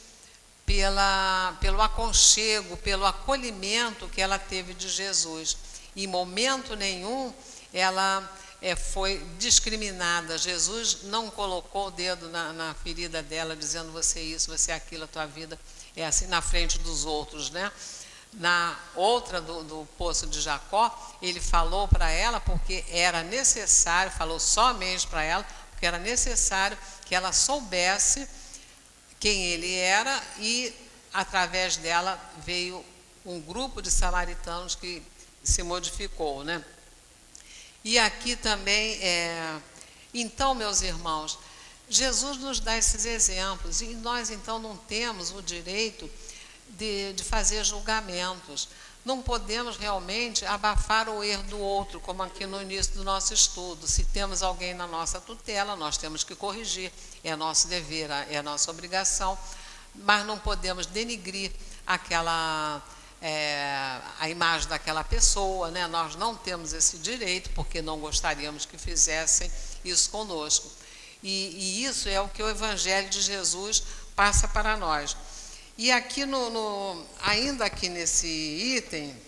pelo aconchego, pelo acolhimento que ela teve de Jesus. Em momento nenhum ela foi discriminada. Jesus não colocou o dedo na ferida dela, dizendo você é isso, você é aquilo, a tua vida é assim, na frente dos outros, né? Na outra do poço de Jacó, ele falou para ela porque era necessário, falou somente para ela, porque era necessário que ela soubesse quem ele era, e através dela veio um grupo de samaritanos que se modificou, né? E aqui também, então, meus irmãos, Jesus nos dá esses exemplos, e nós então não temos o direito de fazer julgamentos. Não podemos realmente abafar o erro do outro, como aqui no início do nosso estudo. Se temos alguém na nossa tutela, nós temos que corrigir, é nosso dever, é nossa obrigação, mas não podemos denigrir a imagem daquela pessoa, né? Nós não temos esse direito, porque não gostaríamos que fizessem isso conosco. E isso é o que o Evangelho de Jesus passa para nós. E aqui, ainda aqui nesse item,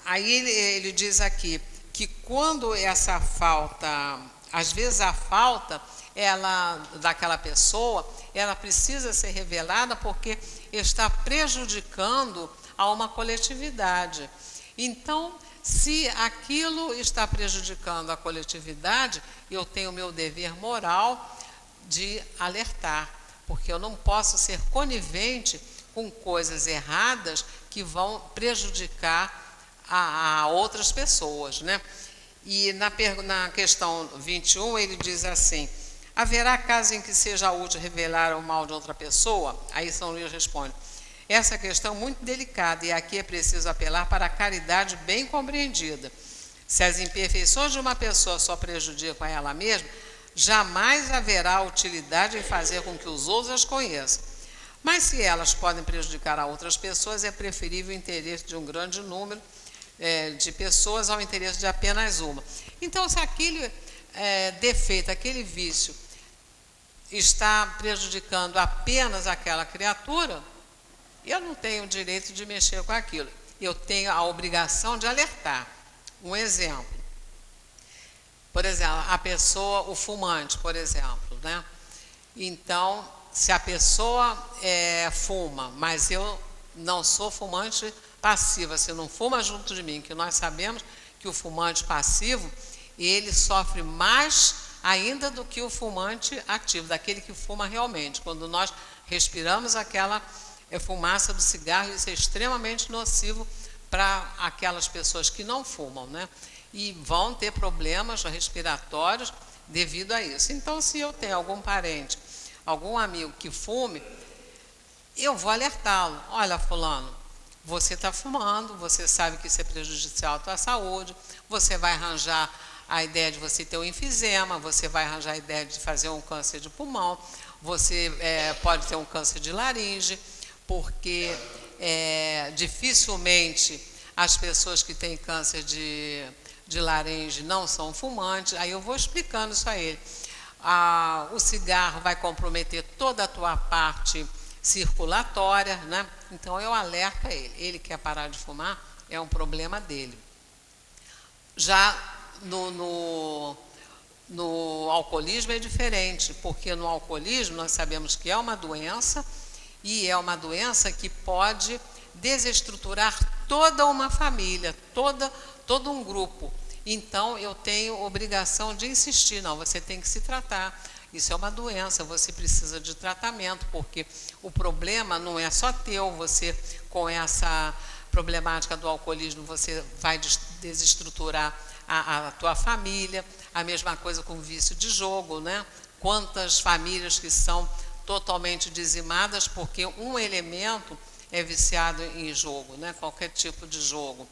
aí ele diz aqui que quando essa falta, às vezes a falta daquela pessoa, ela precisa ser revelada porque está prejudicando a uma coletividade. Então, se aquilo está prejudicando a coletividade, eu tenho o meu dever moral de alertar, porque eu não posso ser conivente com coisas erradas que vão prejudicar a outras pessoas, né? E na questão 21, ele diz assim: haverá caso em que seja útil revelar o mal de outra pessoa? Aí São Luís responde: essa questão é muito delicada, e aqui é preciso apelar para a caridade bem compreendida. Se as imperfeições de uma pessoa só prejudicam a ela mesma, jamais haverá utilidade em fazer com que os outros as conheçam. Mas se elas podem prejudicar a outras pessoas, é preferível o interesse de um grande número de pessoas ao interesse de apenas uma. Então, se aquele defeito, aquele vício está prejudicando apenas aquela criatura, eu não tenho o direito de mexer com aquilo. Eu tenho a obrigação de alertar. Um exemplo. Por exemplo, a pessoa, o fumante, por exemplo, né? Então, se a pessoa fuma, mas eu não sou fumante passiva, você não fuma junto de mim, que nós sabemos que o fumante passivo, ele sofre mais ainda do que o fumante ativo, daquele que fuma realmente. Quando nós respiramos aquela fumaça do cigarro, isso é extremamente nocivo para aquelas pessoas que não fumam, né? E vão ter problemas respiratórios devido a isso. Então, se eu tenho algum parente, algum amigo que fume, eu vou alertá-lo. Olha, fulano, você está fumando, você sabe que isso é prejudicial à tua saúde, você vai arranjar a ideia de você ter um enfisema, você vai arranjar a ideia de fazer um câncer de pulmão, você pode ter um câncer de laringe, porque dificilmente as pessoas que têm câncer de laringe não são fumantes. Aí eu vou explicando isso a ele. O cigarro vai comprometer toda a tua parte circulatória, né? Então eu alerto a ele. Ele quer parar de fumar, é um problema dele. Já no alcoolismo é diferente, porque no alcoolismo nós sabemos que é uma doença, e é uma doença que pode desestruturar toda uma família, todo um grupo. Então, eu tenho obrigação de insistir, não, você tem que se tratar, isso é uma doença, você precisa de tratamento, porque o problema não é só teu, você, com essa problemática do alcoolismo, você vai desestruturar a tua família, a mesma coisa com o vício de jogo, né? Quantas famílias que são totalmente dizimadas porque um elemento é viciado em jogo, né? Qualquer tipo de jogo.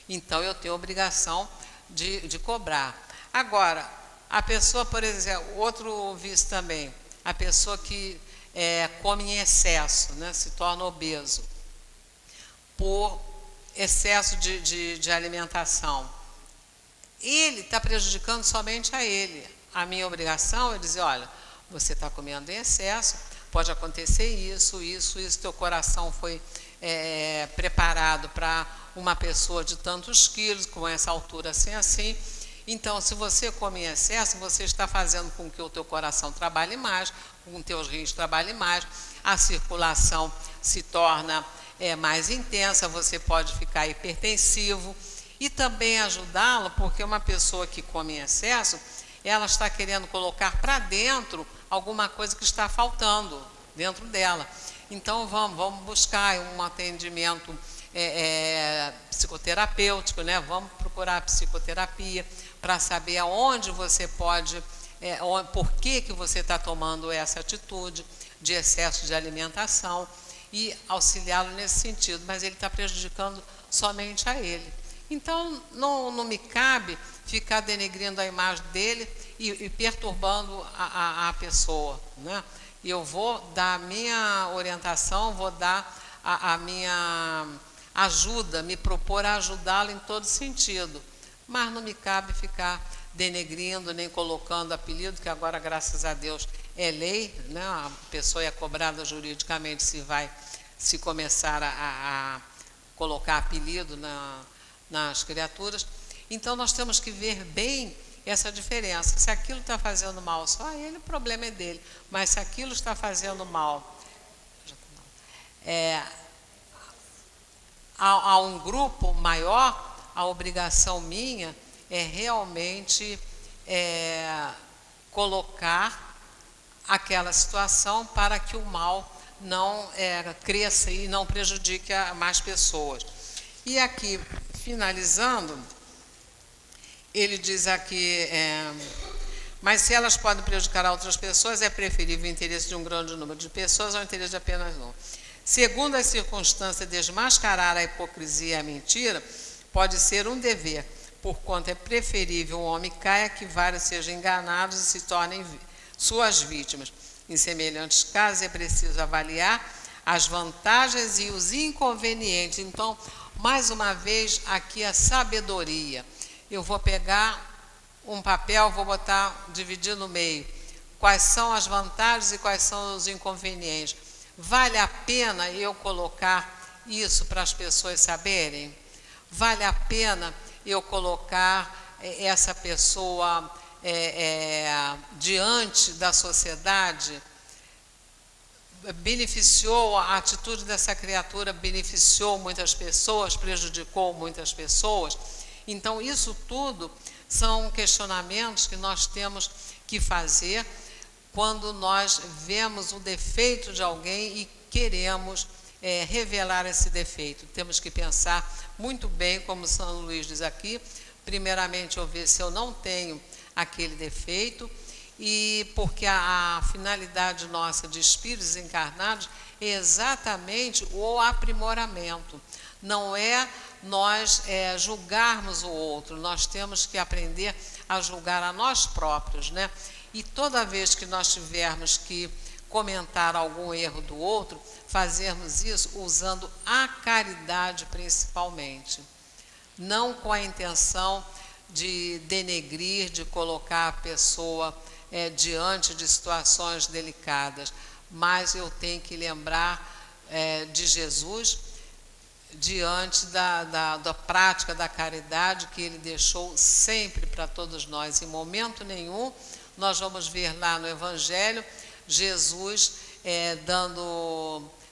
Então, eu tenho obrigação de cobrar. Agora, a pessoa, por exemplo, outro vício também, a pessoa que come em excesso, né? Se torna obeso, por excesso de alimentação. Ele está prejudicando somente a ele. A minha obrigação é dizer, olha, você está comendo em excesso, pode acontecer isso, teu coração foi preparado para uma pessoa de tantos quilos, com essa altura assim. Então, se você come em excesso, você está fazendo com que o teu coração trabalhe mais, com que os teus rins trabalhem mais, a circulação se torna mais intensa, você pode ficar hipertensivo. E também ajudá-lo, porque uma pessoa que come em excesso, ela está querendo colocar para dentro alguma coisa que está faltando dentro dela. Então, vamos buscar um atendimento psicoterapêutico, né? Vamos procurar psicoterapia para saber aonde você pode, por que você está tomando essa atitude de excesso de alimentação e auxiliá-lo nesse sentido, mas ele está prejudicando somente a ele. Então, não me cabe ficar denegrindo a imagem dele e perturbando a pessoa, né? Eu vou dar a minha orientação, vou dar a minha ajuda, me propor a ajudá-lo em todo sentido, mas não me cabe ficar denegrindo, nem colocando apelido, que agora, graças a Deus, é lei, né? A pessoa é cobrada juridicamente se começar a colocar apelido nas criaturas. Então, nós temos que ver bem essa diferença. Se aquilo está fazendo mal só a ele, o problema é dele. Mas se aquilo está fazendo mal a um grupo maior, a obrigação minha é realmente colocar aquela situação para que o mal não cresça e não prejudique a mais pessoas. E aqui, finalizando, ele diz aqui, mas se elas podem prejudicar a outras pessoas, é preferível o interesse de um grande número de pessoas ao interesse de apenas um. Segundo as circunstâncias, desmascarar a hipocrisia e a mentira pode ser um dever, porquanto é preferível um homem caia que vários sejam enganados e se tornem suas vítimas. Em semelhantes casos, é preciso avaliar as vantagens e os inconvenientes. Então, mais uma vez, aqui a sabedoria. Eu vou pegar um papel, vou dividir no meio. Quais são as vantagens e quais são os inconvenientes? Vale a pena eu colocar isso para as pessoas saberem? Vale a pena eu colocar essa pessoa diante da sociedade? Beneficiou, a atitude dessa criatura beneficiou muitas pessoas, prejudicou muitas pessoas? Então, isso tudo são questionamentos que nós temos que fazer quando nós vemos o defeito de alguém e queremos revelar esse defeito. Temos que pensar muito bem, como São Luís diz aqui, primeiramente eu ver se eu não tenho aquele defeito, e porque a finalidade nossa de espíritos encarnados é exatamente o aprimoramento. Não é nós julgarmos o outro, nós temos que aprender a julgar a nós próprios, né? E toda vez que nós tivermos que comentar algum erro do outro, fazermos isso usando a caridade principalmente. Não com a intenção de denegrir, de colocar a pessoa diante de situações delicadas, mas eu tenho que lembrar de Jesus, diante da prática da caridade que ele deixou sempre para todos nós. Em momento nenhum nós vamos ver lá no Evangelho Jesus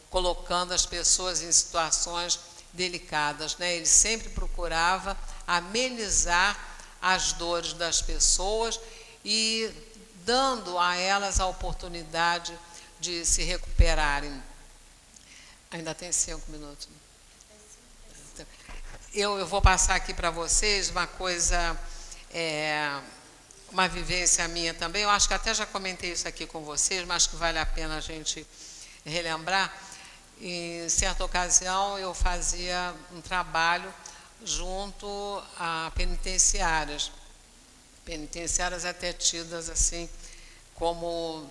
colocando as pessoas em situações delicadas, né? Ele sempre procurava amenizar as dores das pessoas e dando a elas a oportunidade de se recuperarem. Ainda tem 5 minutos. Eu vou passar aqui para vocês uma coisa, uma vivência minha também. Eu acho que até já comentei isso aqui com vocês, mas que vale a pena a gente relembrar. Em certa ocasião, eu fazia um trabalho junto a penitenciárias até tidas assim como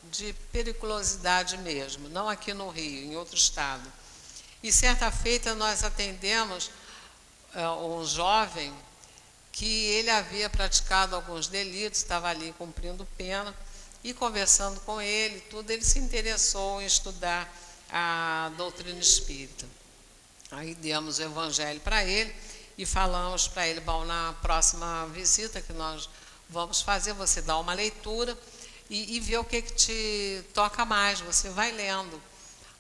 de periculosidade mesmo, não aqui no Rio, em outro estado. E certa feita nós atendemos um jovem que ele havia praticado alguns delitos, estava ali cumprindo pena, e conversando com ele, tudo, ele se interessou em estudar a doutrina espírita. Aí demos o evangelho para ele e falamos para ele, bom, na próxima visita que nós vamos fazer, você dá uma leitura e vê o que te toca mais, você vai lendo.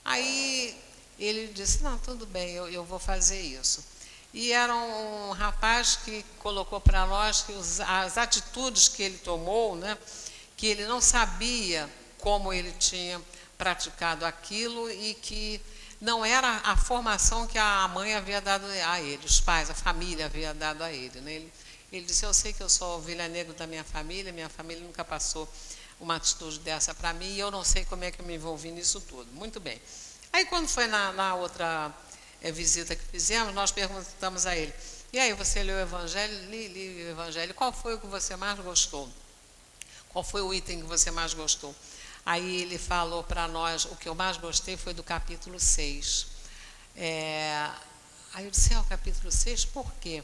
Aí ele disse, não, tudo bem, eu vou fazer isso. E era um rapaz que colocou para nós que as atitudes que ele tomou, né, que ele não sabia como ele tinha praticado aquilo e que não era a formação que a mãe havia dado a ele, os pais, a família havia dado a ele, né? Ele disse, eu sei que eu sou ovelha negra da minha família nunca passou uma atitude dessa para mim e eu não sei como é que eu me envolvi nisso tudo. Muito bem. Aí quando foi na outra visita que fizemos, nós perguntamos a ele, e aí, você leu o Evangelho? Li o Evangelho. Qual foi o que você mais gostou? Qual foi o item que você mais gostou? Aí ele falou para nós, o que eu mais gostei foi do capítulo 6. Aí eu disse, o capítulo 6, por quê?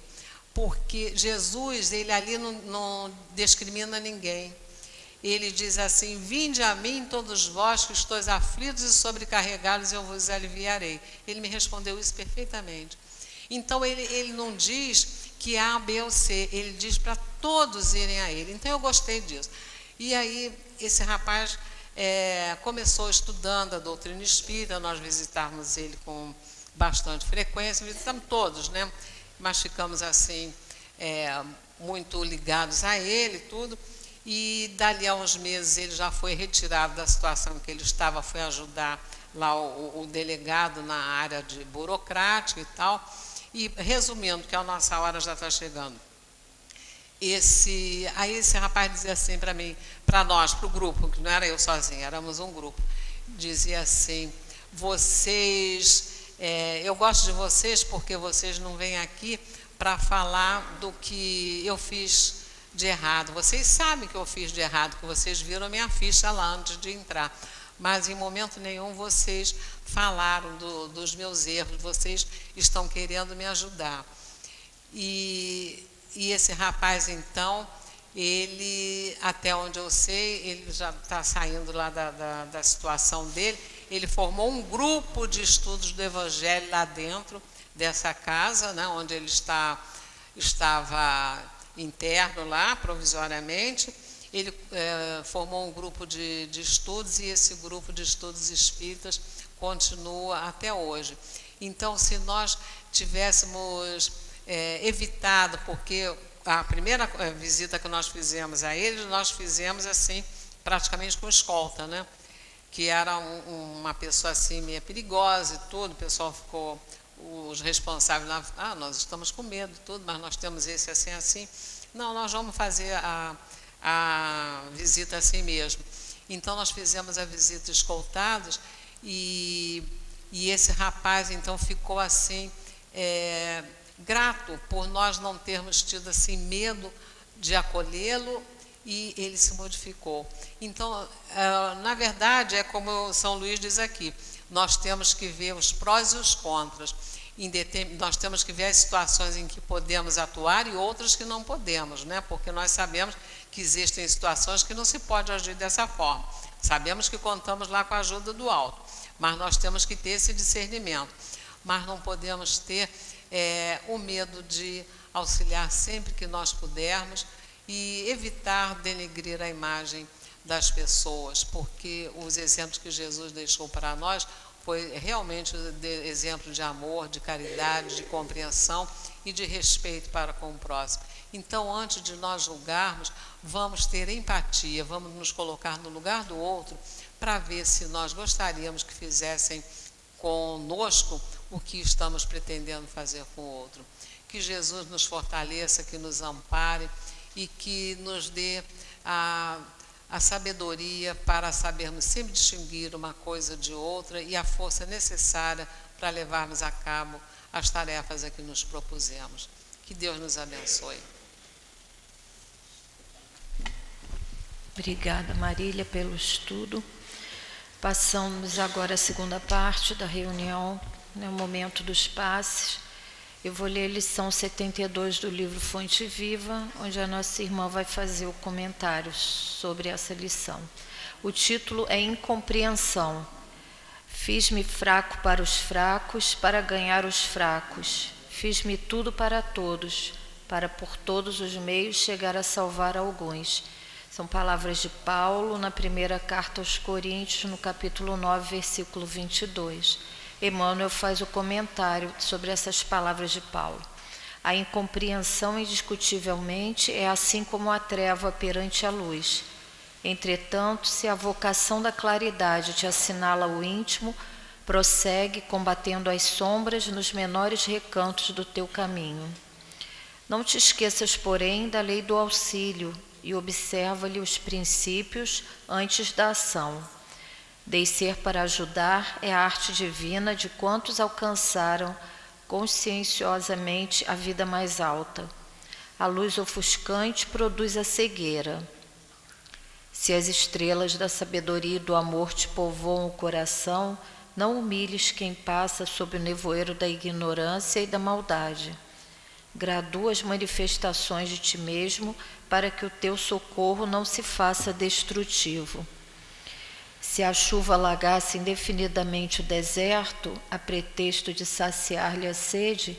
Porque Jesus, ele ali não discrimina ninguém. Ele diz assim, vinde a mim todos vós que estáis aflitos e sobrecarregados, eu vos aliviarei. Ele me respondeu isso perfeitamente. Então, ele não diz que A, B ou C, ele diz para todos irem a ele. Então, eu gostei disso. E aí, esse rapaz começou estudando a doutrina espírita, nós visitávamos ele com bastante frequência, visitamos todos, né? Mas ficamos assim, muito ligados a ele, tudo. E dali a uns meses ele já foi retirado da situação que ele estava, foi ajudar lá o delegado na área de burocrática e tal. E resumindo, que a nossa hora já está chegando, aí esse rapaz dizia assim para mim, para nós, para o grupo, que não era eu sozinha, éramos um grupo, dizia assim, eu gosto de vocês porque vocês não vêm aqui para falar do que eu fiz de errado. Vocês sabem que eu fiz de errado, que vocês viram a minha ficha lá antes de entrar. Mas em momento nenhum vocês falaram dos meus erros, vocês estão querendo me ajudar. E esse rapaz, então, ele, até onde eu sei, ele já está saindo lá da situação dele, ele formou um grupo de estudos do Evangelho lá dentro dessa casa, né, onde ele estava interno lá, provisoriamente. Ele formou um grupo de estudos e esse grupo de estudos espíritas continua até hoje. Então, se nós tivéssemos evitado, porque a primeira visita que nós fizemos a eles, nós fizemos assim, praticamente com escolta, né? Que era uma pessoa assim meio perigosa e tudo, o pessoal ficou, os responsáveis lá, nós estamos com medo e tudo, mas nós temos esse assim, assim. Não, nós vamos fazer a visita assim mesmo. Então, nós fizemos a visita escoltados e esse rapaz, então, ficou assim, grato por nós não termos tido assim medo de acolhê-lo e ele se modificou. Então, na verdade, é como São Luís diz aqui, nós temos que ver os prós e os contras. Nós temos que ver as situações em que podemos atuar e outras que não podemos, né? Porque nós sabemos que existem situações que não se pode agir dessa forma. Sabemos que contamos lá com a ajuda do alto, mas nós temos que ter esse discernimento. Mas não podemos ter o medo de auxiliar sempre que nós pudermos e evitar denegrir a imagem das pessoas, porque os exemplos que Jesus deixou para nós foi realmente exemplo de amor, de caridade, de compreensão e de respeito para com o próximo. Então, antes de nós julgarmos, vamos ter empatia, vamos nos colocar no lugar do outro para ver se nós gostaríamos que fizessem conosco o que estamos pretendendo fazer com o outro. Que Jesus nos fortaleça, que nos ampare e que nos dê a sabedoria para sabermos sempre distinguir uma coisa de outra e a força necessária para levarmos a cabo as tarefas a que nos propusemos. Que Deus nos abençoe. Obrigada, Marília, pelo estudo. Passamos agora à segunda parte da reunião né, o momento dos passes. Eu vou ler a lição 72 do livro Fonte Viva, onde a nossa irmã vai fazer o comentário sobre essa lição. O título é Incompreensão. Fiz-me fraco para os fracos, para ganhar os fracos. Fiz-me tudo para todos, para por todos os meios chegar a salvar alguns. São palavras de Paulo na primeira carta aos Coríntios, no capítulo 9, versículo 22. Emmanuel faz o comentário sobre essas palavras de Paulo. A incompreensão, indiscutivelmente, é assim como a treva perante a luz. Entretanto, se a vocação da claridade te assinala o íntimo, prossegue combatendo as sombras nos menores recantos do teu caminho. Não te esqueças, porém, da lei do auxílio e observa-lhe os princípios antes da ação. Descer para ajudar é a arte divina de quantos alcançaram conscienciosamente a vida mais alta. A luz ofuscante produz a cegueira. Se as estrelas da sabedoria e do amor te povoam o coração, não humilhes quem passa sob o nevoeiro da ignorância e da maldade. Gradua as manifestações de ti mesmo para que o teu socorro não se faça destrutivo. Se a chuva alagasse indefinidamente o deserto, a pretexto de saciar-lhe a sede,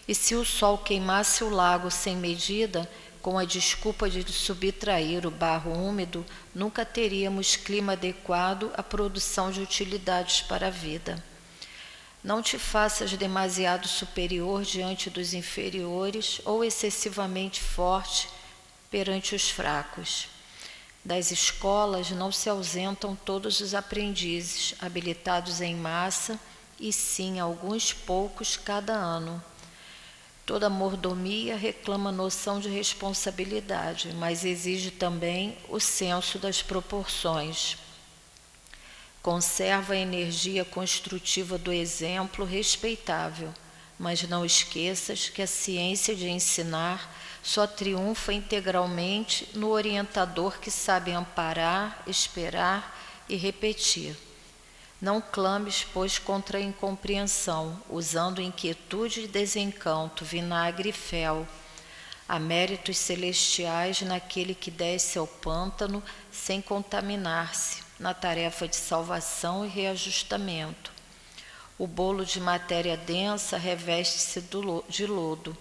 e se o sol queimasse o lago sem medida, com a desculpa de subtrair o barro úmido, nunca teríamos clima adequado à produção de utilidades para a vida. Não te faças demasiado superior diante dos inferiores ou excessivamente forte perante os fracos. Das escolas não se ausentam todos os aprendizes, habilitados em massa, e sim alguns poucos cada ano. Toda mordomia reclama noção de responsabilidade, mas exige também o senso das proporções. Conserva a energia construtiva do exemplo respeitável, mas não esqueças que a ciência de ensinar só triunfa integralmente no orientador que sabe amparar, esperar e repetir. Não clames, pois, contra a incompreensão, usando inquietude e desencanto, vinagre e fel. Há méritos celestiais naquele que desce ao pântano sem contaminar-se, na tarefa de salvação e reajustamento. O bolo de matéria densa reveste-se de lodo,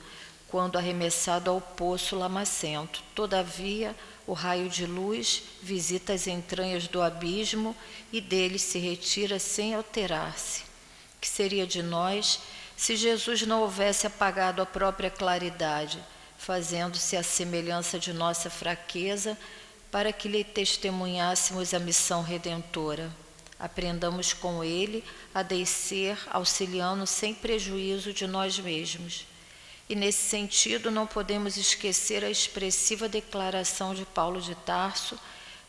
quando arremessado ao poço lamacento. Todavia, o raio de luz visita as entranhas do abismo e dele se retira sem alterar-se. Que seria de nós se Jesus não houvesse apagado a própria claridade, fazendo-se à semelhança de nossa fraqueza, para que lhe testemunhássemos a missão redentora? Aprendamos com ele a descer, auxiliando sem prejuízo de nós mesmos. E nesse sentido não podemos esquecer a expressiva declaração de Paulo de Tarso,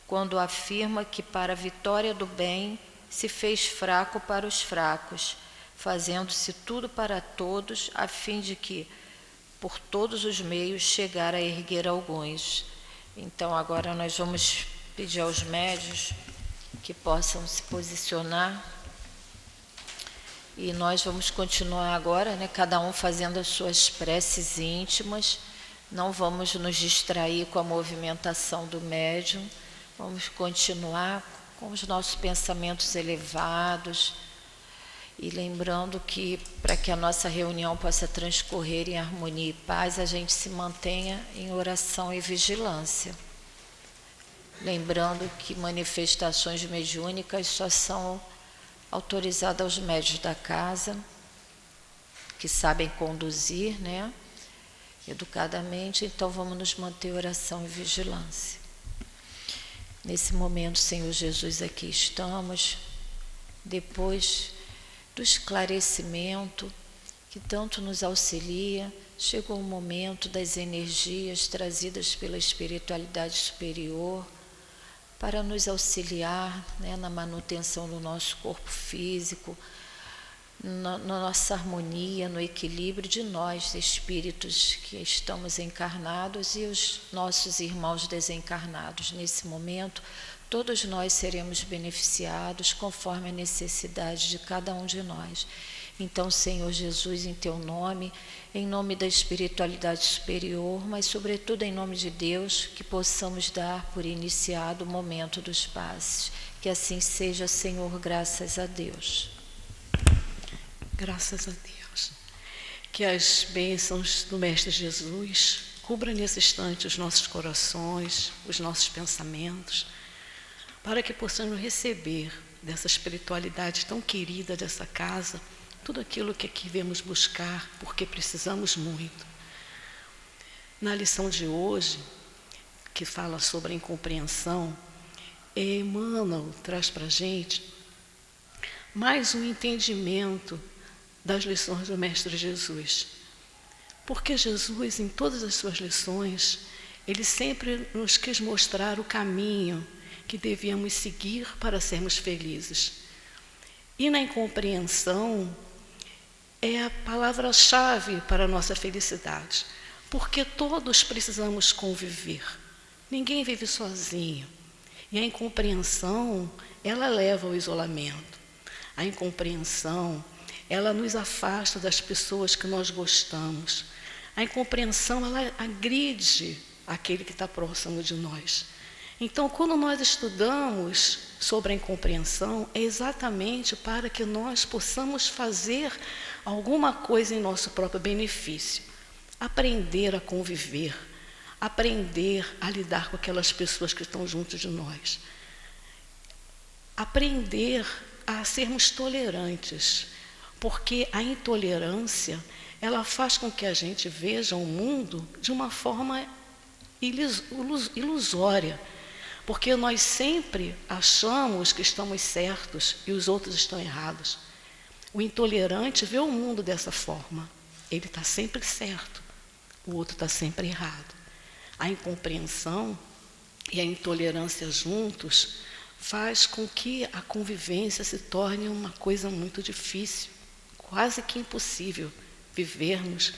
quando afirma que para a vitória do bem se fez fraco para os fracos, fazendo-se tudo para todos, a fim de que, por todos os meios, chegar a erguer alguns. Então agora nós vamos pedir aos médios que possam se posicionar. E nós vamos continuar agora, né, cada um fazendo as suas preces íntimas. Não vamos nos distrair com a movimentação do médium. Vamos continuar com os nossos pensamentos elevados. E lembrando que, para que a nossa reunião possa transcorrer em harmonia e paz, a gente se mantenha em oração e vigilância. Lembrando que manifestações mediúnicas só são autorizada aos médios da casa, que sabem conduzir, né, educadamente. Então vamos nos manter em oração e vigilância. Nesse momento, Senhor Jesus, aqui estamos, depois do esclarecimento que tanto nos auxilia, chegou o momento das energias trazidas pela espiritualidade superior, para nos auxiliar, né, na manutenção do nosso corpo físico, na nossa harmonia, no equilíbrio de nós, espíritos que estamos encarnados e os nossos irmãos desencarnados. Nesse momento, todos nós seremos beneficiados conforme a necessidade de cada um de nós. Então, Senhor Jesus, em Teu nome, em nome da espiritualidade superior, mas sobretudo em nome de Deus, que possamos dar por iniciado o momento dos passes. Que assim seja, Senhor, graças a Deus. Graças a Deus. Que as bênçãos do Mestre Jesus cubram nesse instante os nossos corações, os nossos pensamentos, para que possamos receber dessa espiritualidade tão querida dessa casa, tudo aquilo que aqui viemos buscar, porque precisamos muito. Na lição de hoje, que fala sobre a incompreensão, Emmanuel traz para a gente mais um entendimento das lições do Mestre Jesus. Porque Jesus, em todas as suas lições, ele sempre nos quis mostrar o caminho que devíamos seguir para sermos felizes. E na incompreensão é a palavra-chave para a nossa felicidade, porque todos precisamos conviver. Ninguém vive sozinho. E a incompreensão, ela leva ao isolamento. A incompreensão, ela nos afasta das pessoas que nós gostamos. A incompreensão, ela agride aquele que está próximo de nós. Então, quando nós estudamos sobre a incompreensão, é exatamente para que nós possamos fazer alguma coisa em nosso próprio benefício. Aprender a conviver, aprender a lidar com aquelas pessoas que estão junto de nós. Aprender a sermos tolerantes, porque a intolerância, ela faz com que a gente veja o mundo de uma forma ilusória, porque nós sempre achamos que estamos certos e os outros estão errados. O intolerante vê o mundo dessa forma. Ele está sempre certo, o outro está sempre errado. A incompreensão e a intolerância juntos faz com que a convivência se torne uma coisa muito difícil, quase que impossível vivermos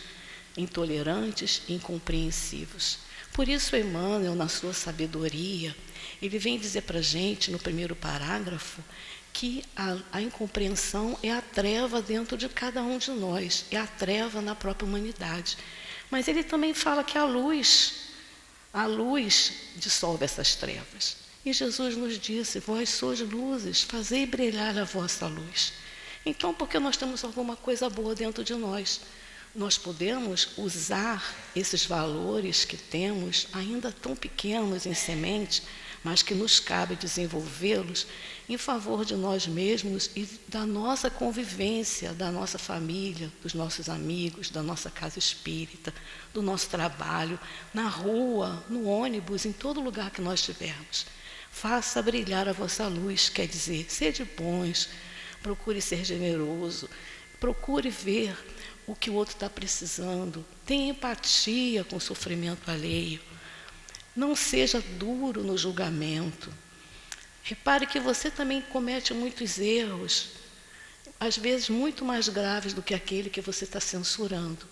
intolerantes e incompreensivos. Por isso, Emmanuel, na sua sabedoria, ele vem dizer para a gente, no primeiro parágrafo, que a incompreensão é a treva dentro de cada um de nós, é a treva na própria humanidade. Mas ele também fala que a luz dissolve essas trevas. E Jesus nos disse: vós sois luzes, fazei brilhar a vossa luz. Então, porque nós temos alguma coisa boa dentro de nós, nós podemos usar esses valores que temos, ainda tão pequenos em semente, mas que nos cabe desenvolvê-los em favor de nós mesmos e da nossa convivência, da nossa família, dos nossos amigos, da nossa casa espírita, do nosso trabalho, na rua, no ônibus, em todo lugar que nós estivermos. Faça brilhar a vossa luz, quer dizer, sede bons, procure ser generoso, procure ver o que o outro está precisando, tenha empatia com o sofrimento alheio. Não seja duro no julgamento. Repare que você também comete muitos erros, às vezes muito mais graves do que aquele que você está censurando.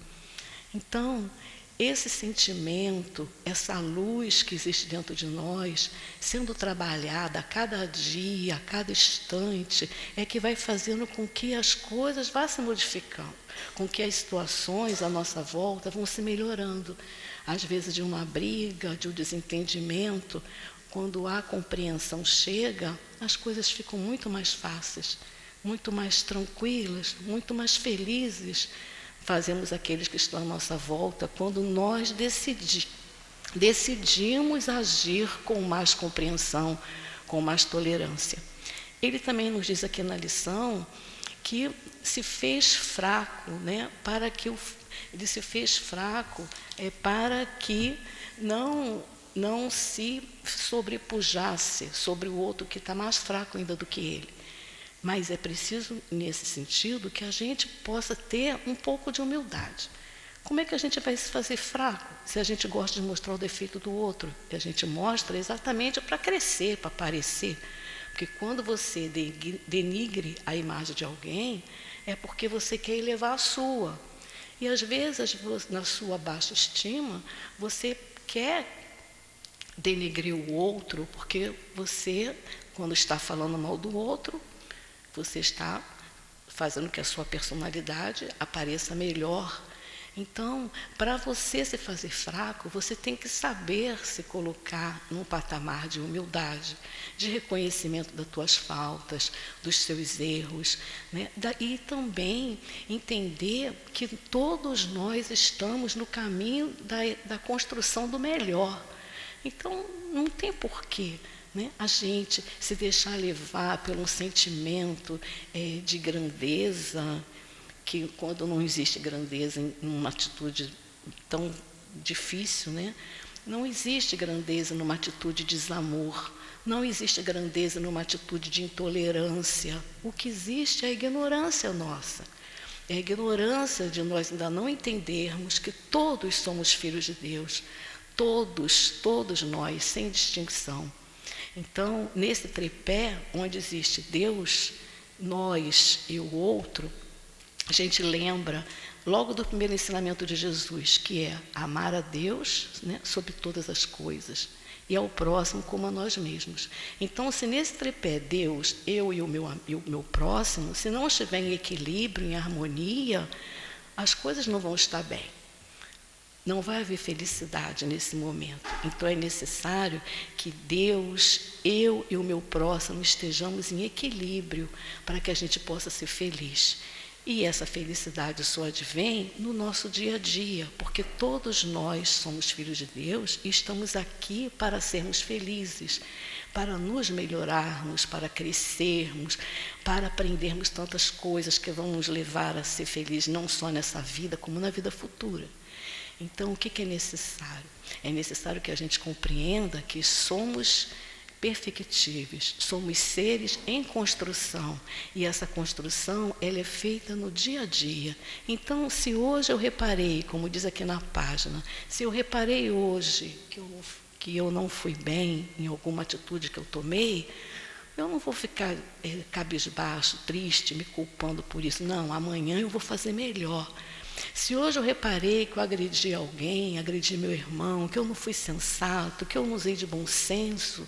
Então, esse sentimento, essa luz que existe dentro de nós, sendo trabalhada a cada dia, a cada instante, é que vai fazendo com que as coisas vá se modificando, com que as situações à nossa volta vão se melhorando. Às vezes de uma briga, de um desentendimento, quando a compreensão chega, as coisas ficam muito mais fáceis, muito mais tranquilas, muito mais felizes. Fazemos aqueles que estão à nossa volta quando nós decidimos agir com mais compreensão, com mais tolerância. Ele também nos diz aqui na lição que se fez fraco, né, ele se fez fraco para que não se sobrepujasse sobre o outro que está mais fraco ainda do que ele. Mas é preciso, nesse sentido, que a gente possa ter um pouco de humildade. Como é que a gente vai se fazer fraco se a gente gosta de mostrar o defeito do outro? E a gente mostra exatamente para crescer, para aparecer. Porque quando você denigre a imagem de alguém, é porque você quer elevar a sua. E às vezes, na sua baixa estima, você quer denigrir o outro, porque você, quando está falando mal do outro, você está fazendo que a sua personalidade apareça melhor. Então, para você se fazer fraco, você tem que saber se colocar num patamar de humildade, de reconhecimento das tuas faltas, dos seus erros, né? E também entender que todos nós estamos no caminho da construção do melhor. Então, não tem porquê, né, a gente se deixar levar pelo sentimento de grandeza, que quando não existe grandeza em uma atitude tão difícil, né? Não existe grandeza numa atitude de desamor, não existe grandeza numa atitude de intolerância. O que existe é a ignorância nossa. É a ignorância de nós ainda não entendermos que todos somos filhos de Deus, todos nós, sem distinção. Então, nesse tripé, onde existe Deus, nós e o outro, a gente lembra logo do primeiro ensinamento de Jesus, que é amar a Deus, né, sobre todas as coisas, e ao próximo como a nós mesmos. Então, se nesse tripé Deus, eu e o meu próximo, se não estiver em equilíbrio, em harmonia, as coisas não vão estar bem. Não vai haver felicidade nesse momento. Então é necessário que Deus, eu e o meu próximo estejamos em equilíbrio para que a gente possa ser feliz. E essa felicidade só advém no nosso dia a dia, porque todos nós somos filhos de Deus e estamos aqui para sermos felizes, para nos melhorarmos, para crescermos, para aprendermos tantas coisas que vão nos levar a ser felizes, não só nessa vida, como na vida futura. Então, o que é necessário? É necessário que a gente compreenda que somos perfectíveis, somos seres em construção, e essa construção ela é feita no dia a dia. Então, se hoje eu reparei, como diz aqui na página, se eu reparei hoje que eu não fui bem em alguma atitude que eu tomei, eu não vou ficar cabisbaixo, triste, me culpando por isso. Não, amanhã eu vou fazer melhor. Se hoje eu reparei que eu agredi alguém, agredi meu irmão, que eu não fui sensato, que eu não usei de bom senso,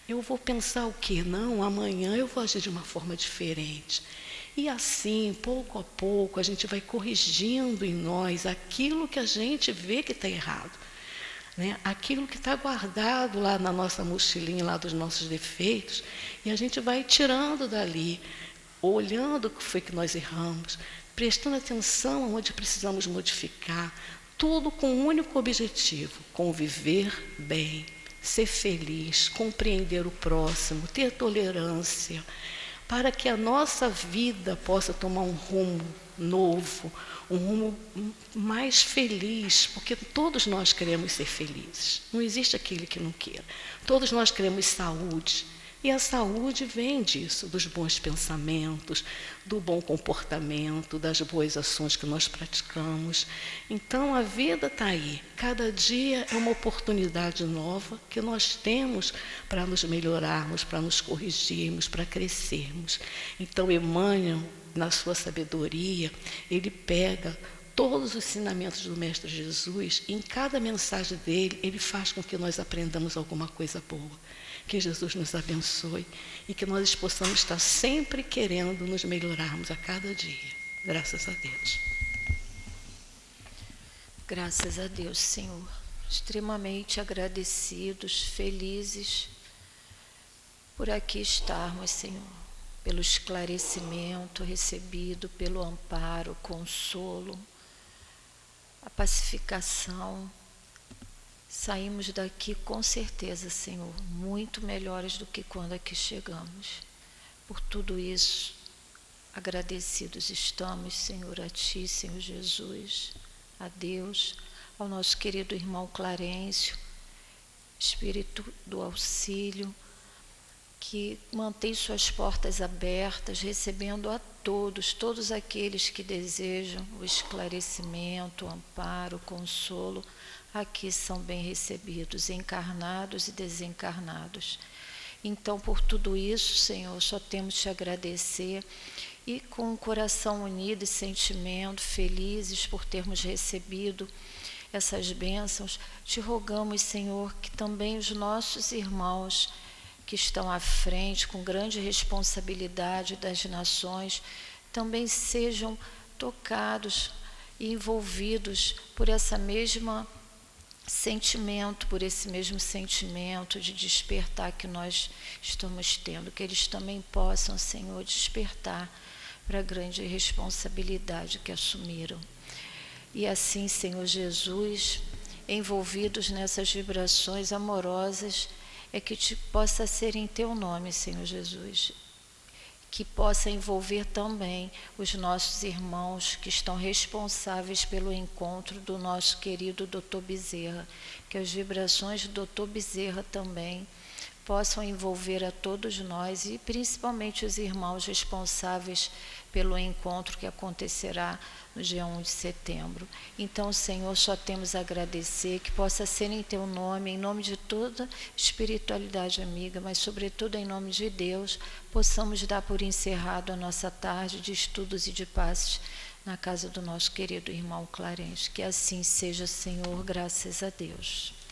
eu vou pensar o quê? Não, amanhã eu vou agir de uma forma diferente. E assim, pouco a pouco, a gente vai corrigindo em nós aquilo que a gente vê que está errado, né? Aquilo que está guardado lá na nossa mochilinha, lá dos nossos defeitos, e a gente vai tirando dali, olhando o que foi que nós erramos, prestando atenção aonde precisamos modificar, tudo com um único objetivo: conviver bem, ser feliz, compreender o próximo, ter tolerância, para que a nossa vida possa tomar um rumo novo, um rumo mais feliz, porque todos nós queremos ser felizes, não existe aquele que não queira. Todos nós queremos saúde, e a saúde vem disso, dos bons pensamentos, do bom comportamento, das boas ações que nós praticamos. Então, a vida está aí. Cada dia é uma oportunidade nova que nós temos para nos melhorarmos, para nos corrigirmos, para crescermos. Então, Emmanuel, na sua sabedoria, ele pega todos os ensinamentos do Mestre Jesus e em cada mensagem dele, ele faz com que nós aprendamos alguma coisa boa. Que Jesus nos abençoe e que nós possamos estar sempre querendo nos melhorarmos a cada dia. Graças a Deus. Graças a Deus, Senhor. Extremamente agradecidos, felizes por aqui estarmos, Senhor, pelo esclarecimento recebido, pelo amparo, consolo, a pacificação. Saímos daqui com certeza, Senhor, muito melhores do que quando aqui chegamos. Por tudo isso, agradecidos estamos, Senhor, a Ti, Senhor Jesus, a Deus, ao nosso querido irmão Clarencio, Espírito do auxílio, que mantém suas portas abertas, recebendo a todos aqueles que desejam o esclarecimento, o amparo, o consolo, aqui são bem recebidos, encarnados e desencarnados. Então, por tudo isso, Senhor, só temos te agradecer e com o coração unido e sentimento, felizes por termos recebido essas bênçãos, te rogamos, Senhor, que também os nossos irmãos que estão à frente, com grande responsabilidade das nações, também sejam tocados e envolvidos por essa mesma sentimento, por esse mesmo sentimento de despertar que nós estamos tendo, que eles também possam, Senhor, despertar para a grande responsabilidade que assumiram. E assim, Senhor Jesus, envolvidos nessas vibrações amorosas, é que possa ser em Teu nome, Senhor Jesus, que possa envolver também os nossos irmãos que estão responsáveis pelo encontro do nosso querido Dr. Bezerra, que as vibrações do Dr. Bezerra também possam envolver a todos nós e principalmente os irmãos responsáveis pelo encontro que acontecerá no dia 1 de setembro. Então, Senhor, só temos a agradecer, que possa ser em Teu nome, em nome de toda espiritualidade amiga, mas sobretudo em nome de Deus, possamos dar por encerrado a nossa tarde de estudos e de passes na casa do nosso querido irmão Clarence. Que assim seja, Senhor, graças a Deus.